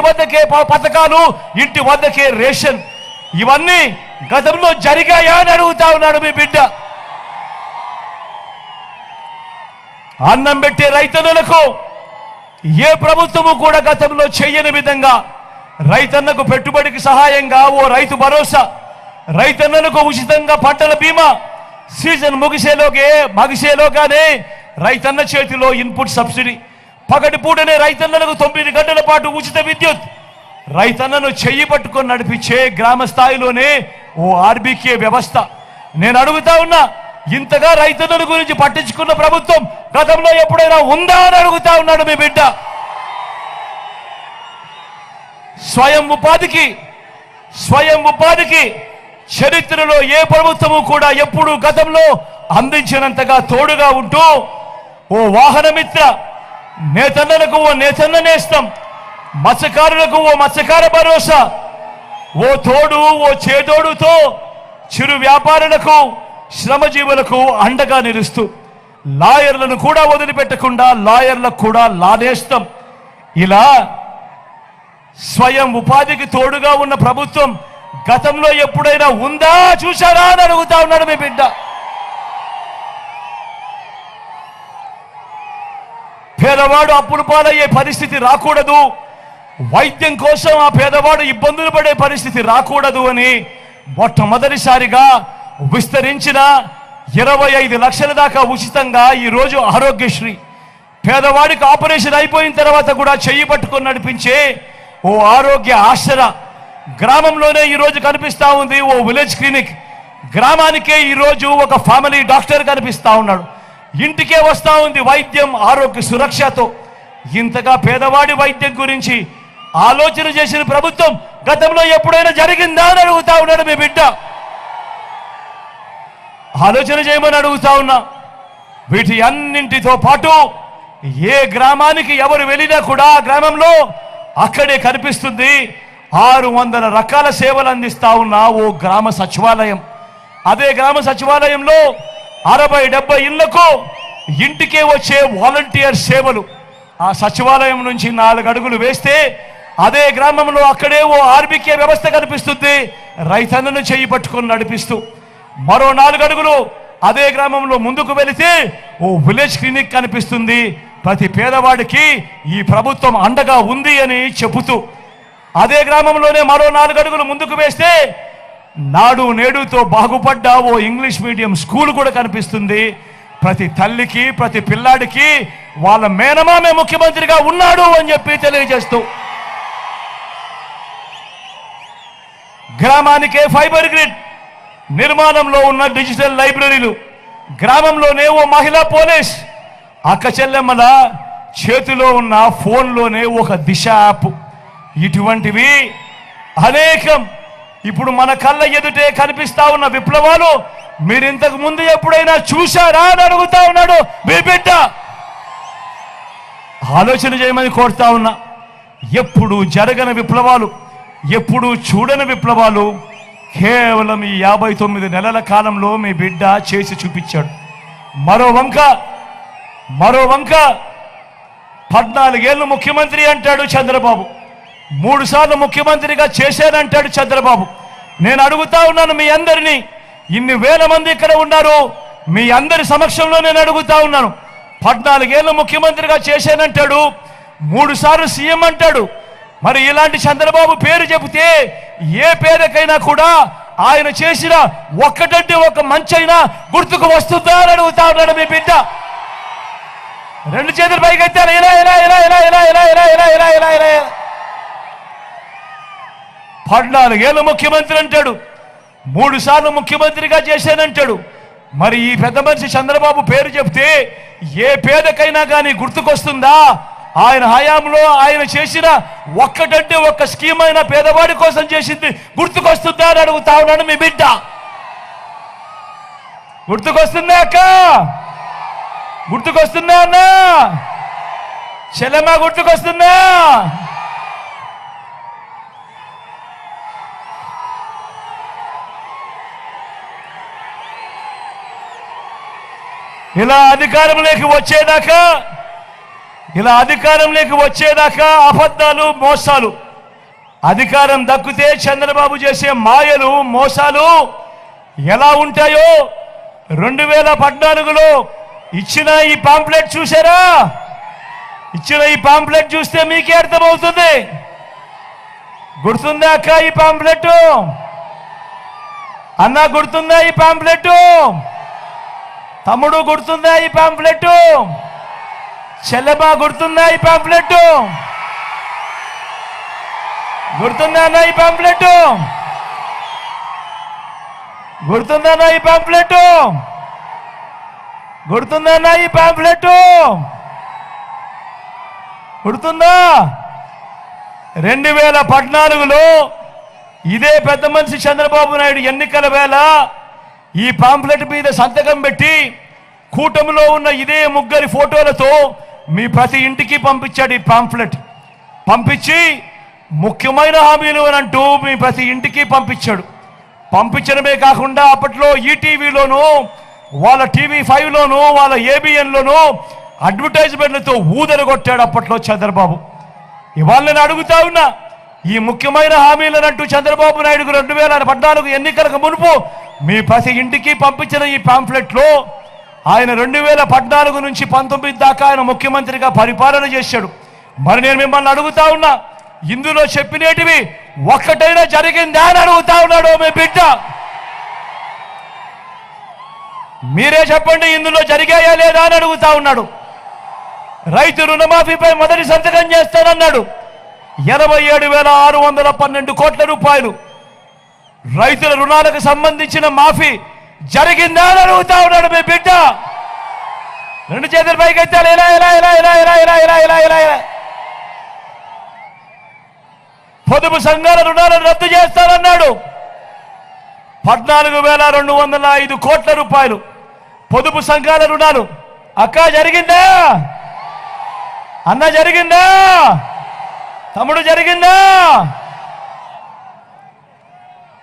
వద్దకే పథకాలు, ఇంటి వద్దకే రేషన్, ఇవన్నీ గతంలో జరిగాయా అని అడుగుతా ఉన్నాడు మీ బిడ్డ. అన్నం పెట్టే రైతన్నలకు ఏ ప్రభుత్వము కూడా గతంలో చేయని విధంగా రైతన్నకు పెట్టుబడికి సహాయంగా ఓ రైతు భరోసా, రైతన్నలకు ఉచితంగా పంటల బీమా, సీజన్ ముగిసేలోగానే రైతన్న చేతిలో ఇన్పుట్ సబ్సిడీ, పగటిపూటనే రైతన్నలకు 9 గంటల పాటు ఉచిత విద్యుత్, రైతన్నను చెయ్యి పట్టుకొని నడిపించే గ్రామ స్థాయిలోనే ఓ ఆర్బీకే వ్యవస్థ. నేను అడుగుతా ఉన్నా, ఇంతగా రైతన్నల గురించి పట్టించుకున్న ప్రభుత్వం గతంలో ఎప్పుడైనా ఉందా అని అడుగుతా ఉన్నాడు మీ బిడ్డ. స్వయం ఉపాధికి చరిత్రలో ఏ ప్రభుత్వము కూడా ఎప్పుడు గతంలో అందించినంతగా తోడుగా ఉంటూ ఓ వాహనమిత్ర, నేతన్నలకు ఓ నేతన్న నేస్తం, మత్స్యకారులకు ఓ మత్స్యకార భరోసా, ఓ తోడు ఓ చేదోడుతో చిరు వ్యాపారులకు శ్రమజీవులకు అండగా నిలుస్తూ, లాయర్లను కూడా వదిలిపెట్టకుండా లాయర్లకు కూడా లానేస్తాం. ఇలా స్వయం ఉపాధికి తోడుగా ఉన్న ప్రభుత్వం గతంలో ఎప్పుడైనా ఉందా చూశారా అని అడుగుతా ఉన్నాడు మీ బిడ్డ. పేదవాడు అప్పుల పాలయ్యే పరిస్థితి రాకూడదు, వైద్యం కోసం ఆ పేదవాడు ఇబ్బందులు పడే పరిస్థితి రాకూడదు అని మొట్టమొదటిసారిగా విస్తరించిన 25 లక్షల దాకా ఉచితంగా ఈరోజు ఆరోగ్యశ్రీ, పేదవాడికి ఆపరేషన్ అయిపోయిన తర్వాత కూడా చెయ్యి పట్టుకొని నడిపించే ఓ ఆరోగ్య ఆసరా, గ్రామంలోనే ఈరోజు కనిపిస్తా ఉంది ఓ విలేజ్ క్లినిక్, గ్రామానికే ఈరోజు ఒక ఫ్యామిలీ డాక్టర్ కనిపిస్తా ఉన్నాడు, ఇంటికే వస్తా ఉంది వైద్యం ఆరోగ్య సురక్షతో. ఇంతగా పేదవాడి వైద్యం గురించి ఆలోచన చేసిన ప్రభుత్వం గతంలో ఎప్పుడైనా జరిగిందా అని అడుగుతా ఉన్నాడు మీ బిడ్డ. ఆలోచన చేయమని అడుగుతా ఉన్నా. వీటి అన్నింటితో పాటు ఏ గ్రామానికి ఎవరు వెళ్ళినా కూడా ఆ గ్రామంలో అక్కడే కనిపిస్తుంది 600 రకాల సేవలు అందిస్తా ఉన్న ఓ గ్రామ సచివాలయం. అదే గ్రామ సచివాలయంలో 60-70 ఇళ్లకు ఇంటికే వచ్చే వాలంటీర్ సేవలు. ఆ సచివాలయం నుంచి 4 అడుగులు వేస్తే అదే గ్రామంలో అక్కడే ఓ ఆర్బీకే వ్యవస్థ కనిపిస్తుంది, రైతన్నను చేయి పట్టుకొని నడిపిస్తూ. మరో 4 అడుగులు అదే గ్రామంలో ముందుకు వెళితే ఓ విలేజ్ క్లినిక్ కనిపిస్తుంది, ప్రతి పేదవాడికి ఈ ప్రభుత్వం అండగా ఉంది అని చెబుతూ. అదే గ్రామంలోనే మరో 4 అడుగులు ముందుకు వేస్తే నాడు నేడుతో బాగుపడ్డ ఓ ఇంగ్లీష్ మీడియం స్కూల్ కూడా కనిపిస్తుంది. ప్రతి తల్లికి ప్రతి పిల్లాడికి వాళ్ళ మేనమామే ముఖ్యమంత్రిగా ఉన్నాడు అని చెప్పి తెలియజేస్తూ, గ్రామానికే ఫైబర్ గ్రిడ్ నిర్మాణంలో ఉన్న డిజిటల్ లైబ్రరీలు, గ్రామంలోనే ఓ మహిళా పోలీస్, అక్క చెల్లెమ్మల చేతిలో ఉన్న ఫోన్లోనే ఒక దిశ యాప్. ఇటువంటివి అనేకం ఇప్పుడు మన కళ్ళ ఎదుటే కనిపిస్తా ఉన్న విప్లవాలు మీరు ఇంతకు ముందు ఎప్పుడైనా చూశారా అని అడుగుతా ఉన్నాడు మీ బిడ్డ. ఆలోచన చేయమని కోరుతా ఉన్నా. ఎప్పుడు జరగని విప్లవాలు, ఎప్పుడు చూడని విప్లవాలు కేవలం ఈ 59 నెలల కాలంలో మీ బిడ్డ చేసి చూపించాడు. మరో వంక 14 ఏళ్ళు ముఖ్యమంత్రి అంటాడు చంద్రబాబు, 3 సార్లు ముఖ్యమంత్రిగా చేశానంటాడు చంద్రబాబు. నేను అడుగుతా ఉన్నాను మీ అందరినీ, ఇన్ని వేల మంది ఇక్కడ ఉన్నారు, మీ అందరి సమక్షంలో నేను అడుగుతా ఉన్నాను. 14 ఏళ్ళు ముఖ్యమంత్రిగా చేశానంటాడు, 3 సార్లు సీఎం అంటాడు. మరి ఇలాంటి చంద్రబాబు పేరు చెబితే ఏ పేరుకైనా కూడా ఆయన చేసిన ఒక్కటంటే ఒక మంచైనా గుర్తుకు వస్తుందా అని అడుగుతా ఉన్నాడు మీ బిడ్డ. 2 చేతులు పైకి ఎత్తారు. ఇలా ఇలా ఇలా ఇలా ఇలా ఇలా ఇలా ఇలా ఇలా ఇలా ఇలా 14 ఏళ్ళు ముఖ్యమంత్రి అంటాడు, 3 సార్లు ముఖ్యమంత్రిగా చేశానంటాడు. మరి ఈ పెద్ద మనిషి చంద్రబాబు పేరు చెప్తే ఏ పేదకైనా కానీ గుర్తుకొస్తుందా? ఆయన హయాంలో ఆయన చేసిన ఒక్కటంటే ఒక్క స్కీమ్ అయినా పేదవాడి కోసం చేసింది గుర్తుకొస్తుందా అని అడుగుతా ఉన్నాడు మీ బిడ్డ. గుర్తుకొస్తుందా అక్క? గుర్తుకొస్తుందా అన్నా? చెల్లెమ్మ గుర్తుకొస్తుందా? ఇలా అధికారంలోకి వచ్చేదాకా అబద్ధాలు, మోసాలు. అధికారం దక్కితే చంద్రబాబు చేసే మాయలు, మోసాలు ఎలా ఉంటాయో 2014లో ఇచ్చిన ఈ పాంప్లెట్ చూసారా? ఇచ్చిన ఈ పాంప్లెట్ చూస్తే మీకే అర్థమవుతుంది. గుర్తుందా అక్క ఈ పాంప్లెట్? అన్న గుర్తుందా ఈ పాంప్లెట్? తమ్ముడు గుర్తుందా ఈ పాంప్లెట్? చెల్లెమ్మ గుర్తుందా ఈ పాంప్లెట్? గుర్తుందా అన్న ఈ పాంప్లెట్? గుర్తుందా అన్న ఈ పాంప్లెట్? గుర్తుందా అన్న ఈ పాంప్లెట్? గుర్తుందా? 2014లో ఇదే పెద్ద మనిషి చంద్రబాబు నాయుడు ఎన్నికల వేళ ఈ పాంప్లెట్ మీద సంతకం పెట్టి కూటమిలో ఉన్న ఇదే 3 ఫోటోలతో మీ ప్రతి ఇంటికి పంపించాడు. ఈ పాంప్లెట్ పంపించి ముఖ్యమైన హామీలు అని అంటూ మీ ప్రతి ఇంటికి పంపించాడు. పంపించడమే కాకుండా అప్పట్లో ఈటీవీలోను, వాళ్ళ TV5లోను, వాళ్ళ ABNలోను అడ్వర్టైజ్మెంట్లతో ఊదరగొట్టాడు అప్పట్లో చంద్రబాబు. ఇవాళ నేను అడుగుతా ఉన్నా, ఈ ముఖ్యమైన హామీలను అంటూ చంద్రబాబు నాయుడుకు 2014 ఎన్నికలకు మునుపు మీ ప్రతి ఇంటికి పంపించిన ఈ పాంప్లెట్లో ఆయన 2014 నుంచి 19 దాకా ఆయన ముఖ్యమంత్రిగా పరిపాలన చేశాడు. మరి నేను మిమ్మల్ని అడుగుతా ఉన్నా, ఇందులో చెప్పినేటివి ఒక్కటైనా జరిగిందా అని అడుగుతా ఉన్నాడు మీ బిడ్డ. మీరే చెప్పండి, ఇందులో జరిగాయా లేదా అని అడుగుతా ఉన్నాడు. రైతు రుణమాఫీపై మొదటి సంతకం చేస్తానన్నాడు. 87,612 కోట్ల రూపాయలు రైతుల రుణాలకు సంబంధించిన మాఫీ జరిగిందా అని అడుగుతా ఉన్నాడు మీ బిడ్డ. 2 చేతుల పైకి ఎత్తాలి. ఇలా ఇలా ఇలా ఇలా ఇలా ఇలా ఇలా ఇలా ఇలా ఇలా పొదుపు సంఘాల రుణాలను రద్దు చేస్తానన్నాడు. 14,205 కోట్ల రూపాయలు పొదుపు సంఘాల రుణాలు. అక్క జరిగిందా? అన్న జరిగిందా? తమ్ముడు జరిగిందా?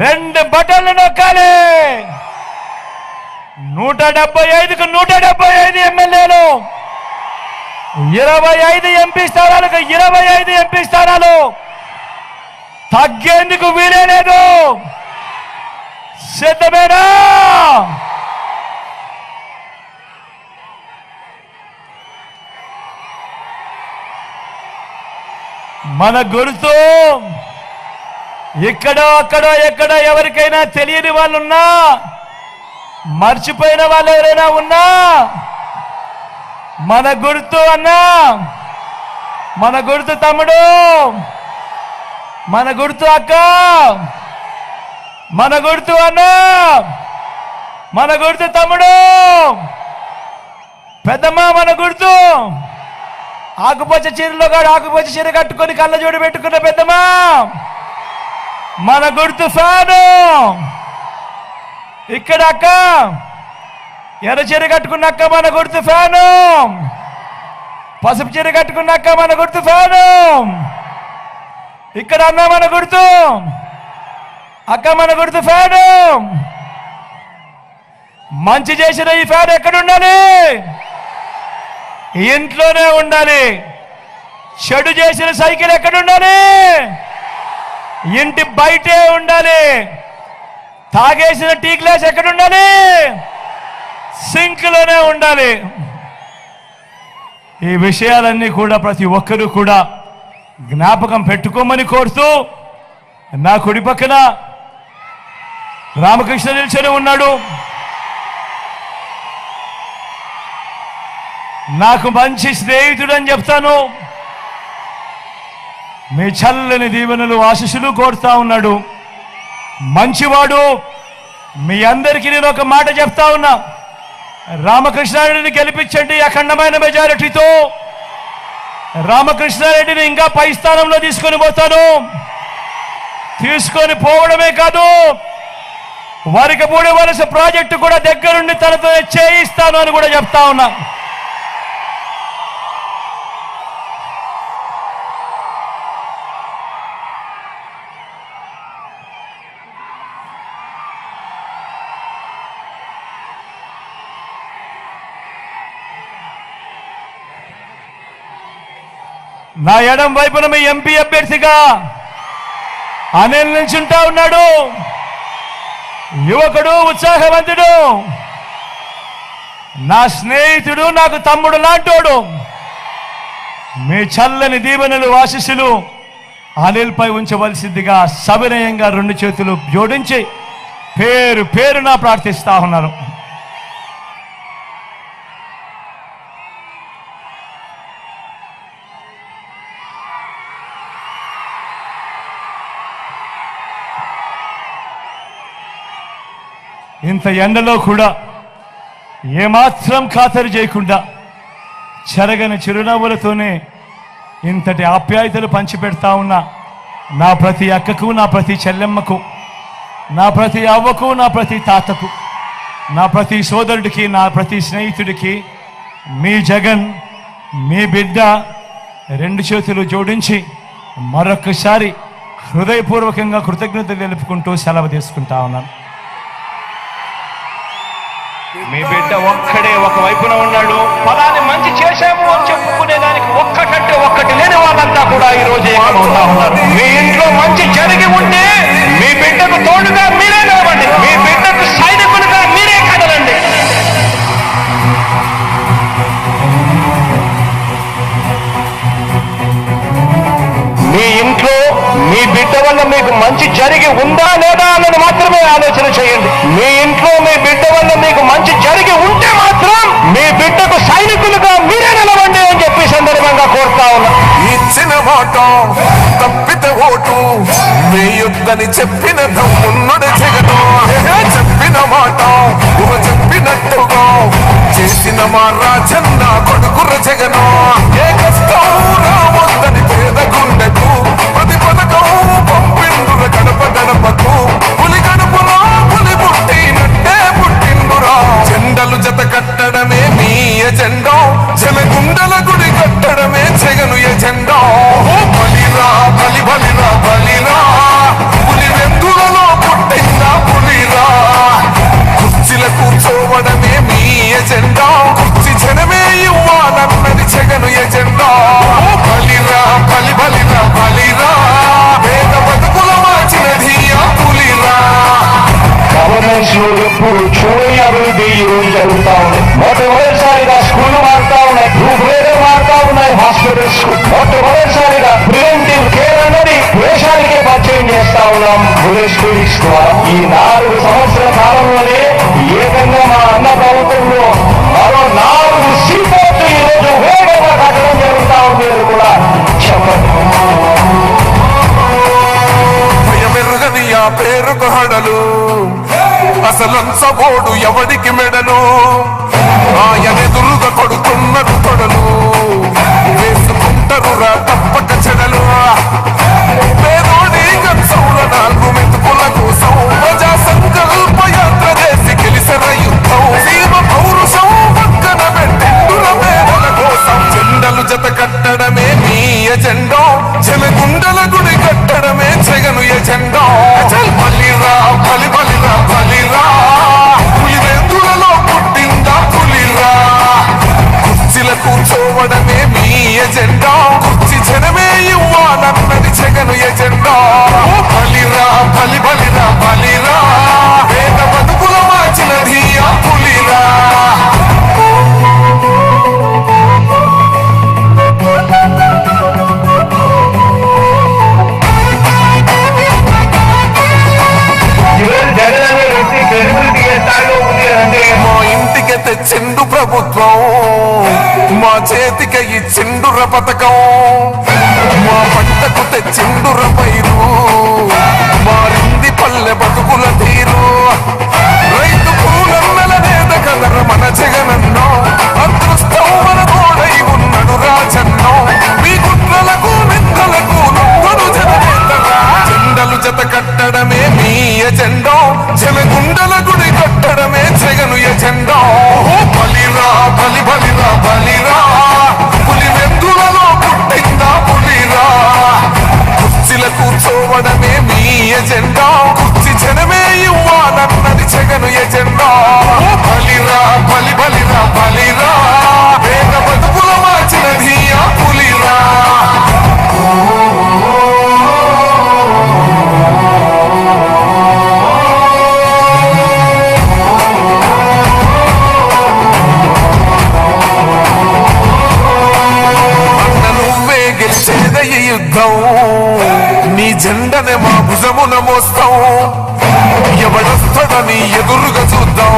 2 బటన్లు నొక్కాలి. 175కు 175 ఎమ్మెల్యేలు, 25 ఎంపీ స్థానాలకు 25 ఎంపీ స్థానాలు. తగ్గేందుకు వీలే లేదు. సిద్ధమేనా? మన గుర్తు ఇక్కడో అక్కడో ఎక్కడో ఎవరికైనా తెలియని వాళ్ళున్నా, మర్చిపోయిన వాళ్ళు ఎవరైనా ఉన్నా, మన గుర్తు అన్నా, మన గుర్తు తమ్ముడు, మన గుర్తు అక్క, మన గుర్తు అన్నా, మన గుర్తు తమ్ముడు, పెద్దమ్మ మన గుర్తు. ఆకుపచ్చ చీరలో కాదు, ఆకుపచ్చ చీర కట్టుకొని కళ్ళజోడు పెట్టుకున్న పెద్దమ్మ మన గుర్తు ఫ్యాను. ఇక్కడ అక్క ఎర్ర చీర కట్టుకున్న అక్క మన గుర్తు ఫ్యాను. పసుపు చీర కట్టుకున్న అక్క మన గుర్తు ఫ్యాను. ఇక్కడ అన్న మన గుర్తు, అక్క మన గుర్తు ఫ్యాను. మంచి చేసిన ఈ ఫ్యాన్ ఎక్కడ ఉండాలి? ఇంట్లోనే ఉండాలి. చెడు చేసిన సైకిల్ ఎక్కడ ఉండాలి? ఇంటి బయటే ఉండాలి. తాగేసిన టీ గ్లాస్ ఎక్కడ ఉండాలి? సింక్లోనే ఉండాలి. ఈ విషయాలన్నీ కూడా ప్రతి ఒక్కరూ కూడా జ్ఞాపకం పెట్టుకోమని కోరుతూ, నా కుడి పక్కన రామకృష్ణ నిల్చొని ఉన్నాడు. నాకు మంచి స్నేహితుడు అని చెప్తాను. మీ చల్లని దీవెనలు ఆశీస్సులు కోరుతా ఉన్నాడు. మంచివాడు. మీ అందరికీ నేను ఒక మాట చెప్తా ఉన్నా, రామకృష్ణారెడ్డిని గెలిపించండి అఖండమైన మెజారిటీతో. రామకృష్ణారెడ్డిని ఇంకా పై స్థానంలో తీసుకొని పోతాను. తీసుకొని పోవడమే కాదు, వరికపూడి వలస ప్రాజెక్టు కూడా దగ్గరుండి తనతో చేయిస్తాను అని కూడా చెప్తా ఉన్నా. నా ఎడం వైపున మీ ఎంపీ అభ్యర్థిగా అనిల్ నిల్చుంటా ఉన్నాడు. యువకుడు, ఉత్సాహవంతుడు, నా స్నేహితుడు, నాకు తమ్ముడు లాంటోడు. మీ చల్లని దీవెనలు ఆశీస్సులు అనిల్ పై ఉంచవలసిందిగా సవినయంగా 2 చేతులు జోడించి పేరు పేరున ప్రార్థిస్తా ఉన్నాను. ఇంత ఎండలో కూడా ఏమాత్రం ఖాతరు చేయకుండా చెరగని చిరునవ్వులతోనే ఇంతటి ఆప్యాయతలు పంచిపెడతా ఉన్నా నా ప్రతి అక్కకు, నా ప్రతి చెల్లెమ్మకు, నా ప్రతి అవ్వకు, నా ప్రతి తాతకు, నా ప్రతి సోదరుడికి, నా ప్రతి స్నేహితుడికి మీ జగన్, మీ బిడ్డ 2 చేతులు జోడించి మరొకసారి హృదయపూర్వకంగా కృతజ్ఞతలు తెలుపుకుంటూ సెలవు తీసుకుంటా ఉన్నాను. మీ బిడ్డ ఒక్కడే ఒక వైపున ఉన్నాడు. ఫలాన్ని మంచి చేశాము అని చెప్పుకునేదానికి ఒక్కటంటే ఒక్కటి లేని వాళ్ళంతా కూడా ఈ రోజు ఏకమవుతా ఉన్నారు. మీ ఇంట్లో మంచి జరిగి ఉంటే మీ బిడ్డకు తోడుగా మీరే నిలవండి. మీ బిడ్డకు సైనికులుగా మీరే కదలండి. మీ ఇంట్లో మీ బిడ్డ వల్ల మీకు మంచి జరిగి ఉందా లేదా అన్నది మాత్రమే ఆలోచన చేయండి. మీ ఇంట్లో మీ బిడ్డ వల్ల మీకు మంచి జరిగి ఉంటే మాత్రం మీ బిడ్డకు సైనికులుగా మీరే నిలవండి అని చెప్పి సందర్భంగా కోరుతా ఉన్నా. ఇచ్చిన మాట తప్పితే ఓటు వేయొద్దని చెప్పిన దమ్మున్నడు జగను. చెప్పిన మాట చెప్పినట్టుగా చేసిన మా రాజన్న కొడుకుర జగను. ఏ కష్టం రావద్దని పేద గుండెకు ప్రతి పథకం పంపిండుర గడప గడపకు. పులి గడపలో పులి పుట్టినట్టే పుట్టిండురా. జెండలు జత కట్టడమే మీ ఎజెండా, జలగుండల గుడి కట్టడమే జగను ఎజెండా. బలిరా బలి బలిరా బలిరా పులి వెందులలో పుట్ట జరుగుతా ఉంది. మొట్టమొదటిసారిగా స్కూళ్లు మారుతా ఉన్నాయి, రూపురేఖలు మారుతా ఉన్నాయి, హాస్పిటల్స్ మొట్టమొదటిసారిగా ప్రివెంటివ్ కేర్ అన్నది దేశానికే పరిచయం చేస్తా ఉన్నాం విలేజ్ క్లినిక్స్ ద్వారా. ఈ 4 సంవత్సరాల కాలంలోనే ఏకంగా మా అన్న ప్రభుత్వంలో మరో 4 సీపోర్ట్లు ఈ రోజు వేగంగా కట్టడం జరుగుతా ఉంది అని కూడా చెప్పండి. భయమెరుగని ఆ పేరుకు హడలు, అసలంచబోడు ఎవడికి మెడలు, ఆయనెదురుగా కొడుతున్నారు కొడలు, వేసుకుంటారు రా తప్పక చెడలు. పేదోడి కంచంల 4 మెతుకుల కోసం ప్రజా సంకల్ప యాత్ర చేసి గెలిసిన యుద్ధం, సీమ పౌరుషం పక్కన పెట్టిండుల పేదల కోసం. జెండలు జత కట్టడమే మీ ఎజెండా, జనగుండల గుడి కట్టడమే జగను ఎజెండా. బలిరా బలి బలిరా బలిరా, పులివెందులలో పుట్టిందా పులిరా. కుర్చీల కూర్చోవడమే మీ ఎజెండా, కుర్చీ జనమే ఇవ్వాలన్నది జగను ఎజెండా. బలిరా బలి బలిరా బలిరా, పేద బతుకుల మార్చినది ఆ పులిరా. మా ఇంటికి తెచ్చిండు ప్రభుత్వం, మా చేతికి ఇచ్చిండుర పథకం, మా పంటకు తెచ్చిండుర పైరు, మారింది పల్లె బతుకుల తీరు. రైతు పూలన్నల నేత కలర మన జగనన్నో, అదృష్టం మన తోడై ఉన్నడు రాజన్నో. మీ కుట్రలకు నిందలకు నొప్పడు జననేతరా, జెండలు జత కట్టడమే మీ ఎజెండా, జనగుండల గుడి కట్టడమే జగను ఎజెండా. బలిరా బలి బలిరా బలిరా, పులివెందులలో పుట్టిందా పులిరా. కుర్చీల కూర్చోవడమే మీ ఎజెండా, కుర్చీ జనమే ఇవ్వాలన్నది జగను ఎజెండా. బలిరా బలి బలిరా బలిరా, పేద బతుకుల మార్చినది ఆ పులిరా. యుద్ధం నీ జెండనే మా భుజమున మోస్తాం, ఎవడొస్తాడని ఎదురుగా చూద్దాం,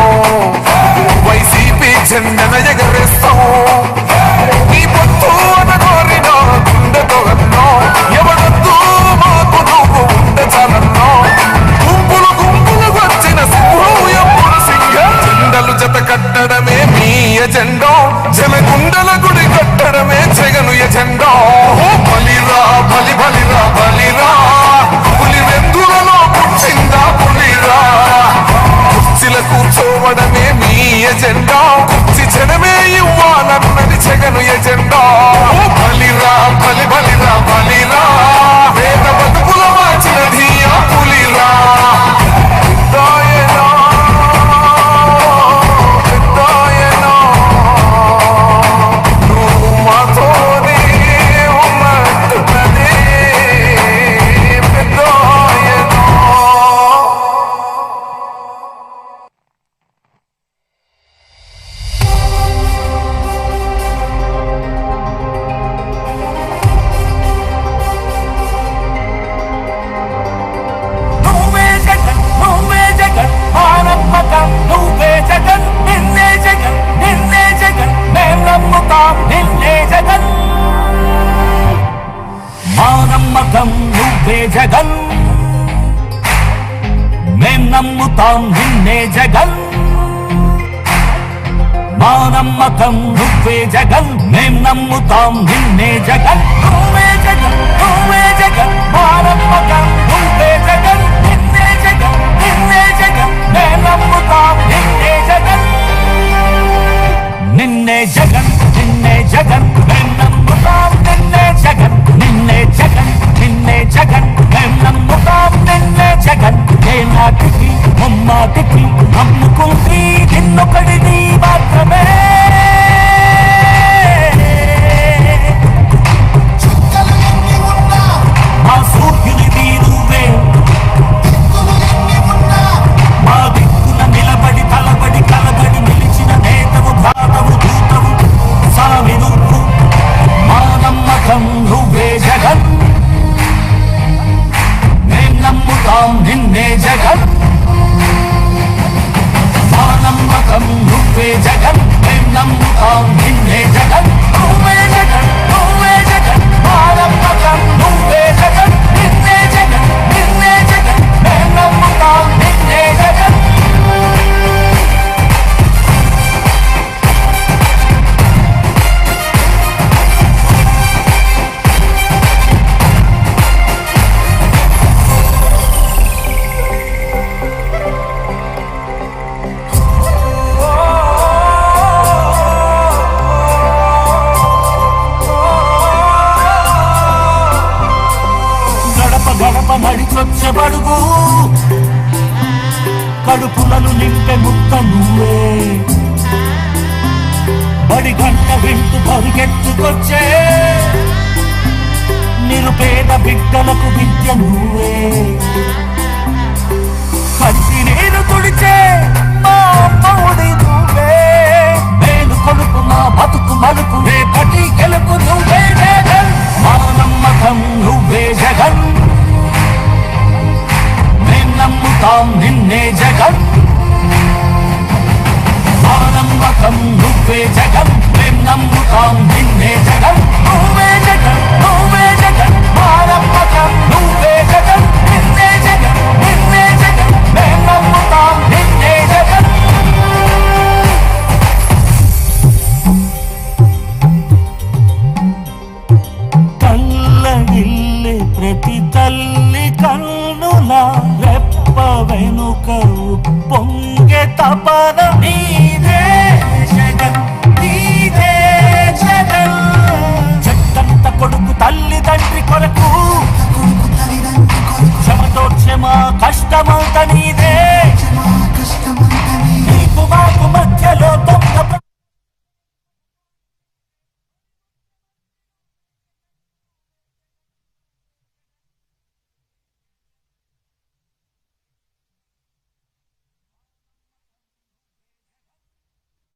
వైసీపీ జెండన ఎగరేస్తాం. నీ పొత్తు అనగోరిన గుండెతో అన్నో, ఎవడొద్దు మాకు నువ్వు ఉండే చాలన్నో. గుంపులు గుంపులు వచ్చిన సింహం ఎప్పుడు సింహం, జెండలు జత కట్టడమే మీ ఎజెండా, జనగుండల గుడి కట్టడమే జగను ఎజెండా. బలిరా బలి బలిరా బలిరా, పులివెందులలో పుట్టిందా పులిరా. కుర్చీల కూర్చోవడమే మీ ఎజెండా, కుర్చీ జనమే ఇవ్వాలన్నది జగను ఎజెండా. బలిరా బలి బలిరా బలిరా, పేద బతుకుల మార్చినది ఆ పులిరా. నువ్వే జగన్, మేం నమ్ముతాం నిన్నే జగన్. మా నమ్మకం నువ్వే జగన్, మేం నమ్ముతాం నిన్నే జగన్. నువ్వే జగన్ నువ్వే జగన్, మా నమ్మకం నువ్వే జగన్. నిన్నే జగన్ నిన్నే జగన్, మేం నమ్ముతాం నిన్నే జగన్. నిన్నే జగన్ నిన్నే జగన్, మేం నమ్ముతాం నిన్నే జగన్. నిన్నే జగన్ నిన్నే జగన్, మేం నమ్ముతాం నిన్నే జగన్. ఏ నాటికి ముమ్మాటికి నమ్ముకుంది నిన్నొకడిని మాత్రమే. మా సూర్యునిది నువ్వే, మా దిక్కున నిలబడి తలబడి కలబడి నిలిచిన నువ్వే జగన్ మేం నమ్ముతాం నిన్నే జగన్ నువ్వే జగన్ నువ్వే జగన్ మా నమ్మకం నువ్వే జగన్ నిన్నే జగన్ నిన్నే జగన్ మేం నమ్ముతాం నిన్నే జగన్ గడప నడిచొచ్చే బడుగు కడుపులను నింపే ముక్క నువ్వే బడి గంట వింటూ పరిగెత్తుకొచ్చే నిరుపేద బిడ్డలకు విద్య నువ్వే కంటి నీరు తుడిచే మా అమ్మ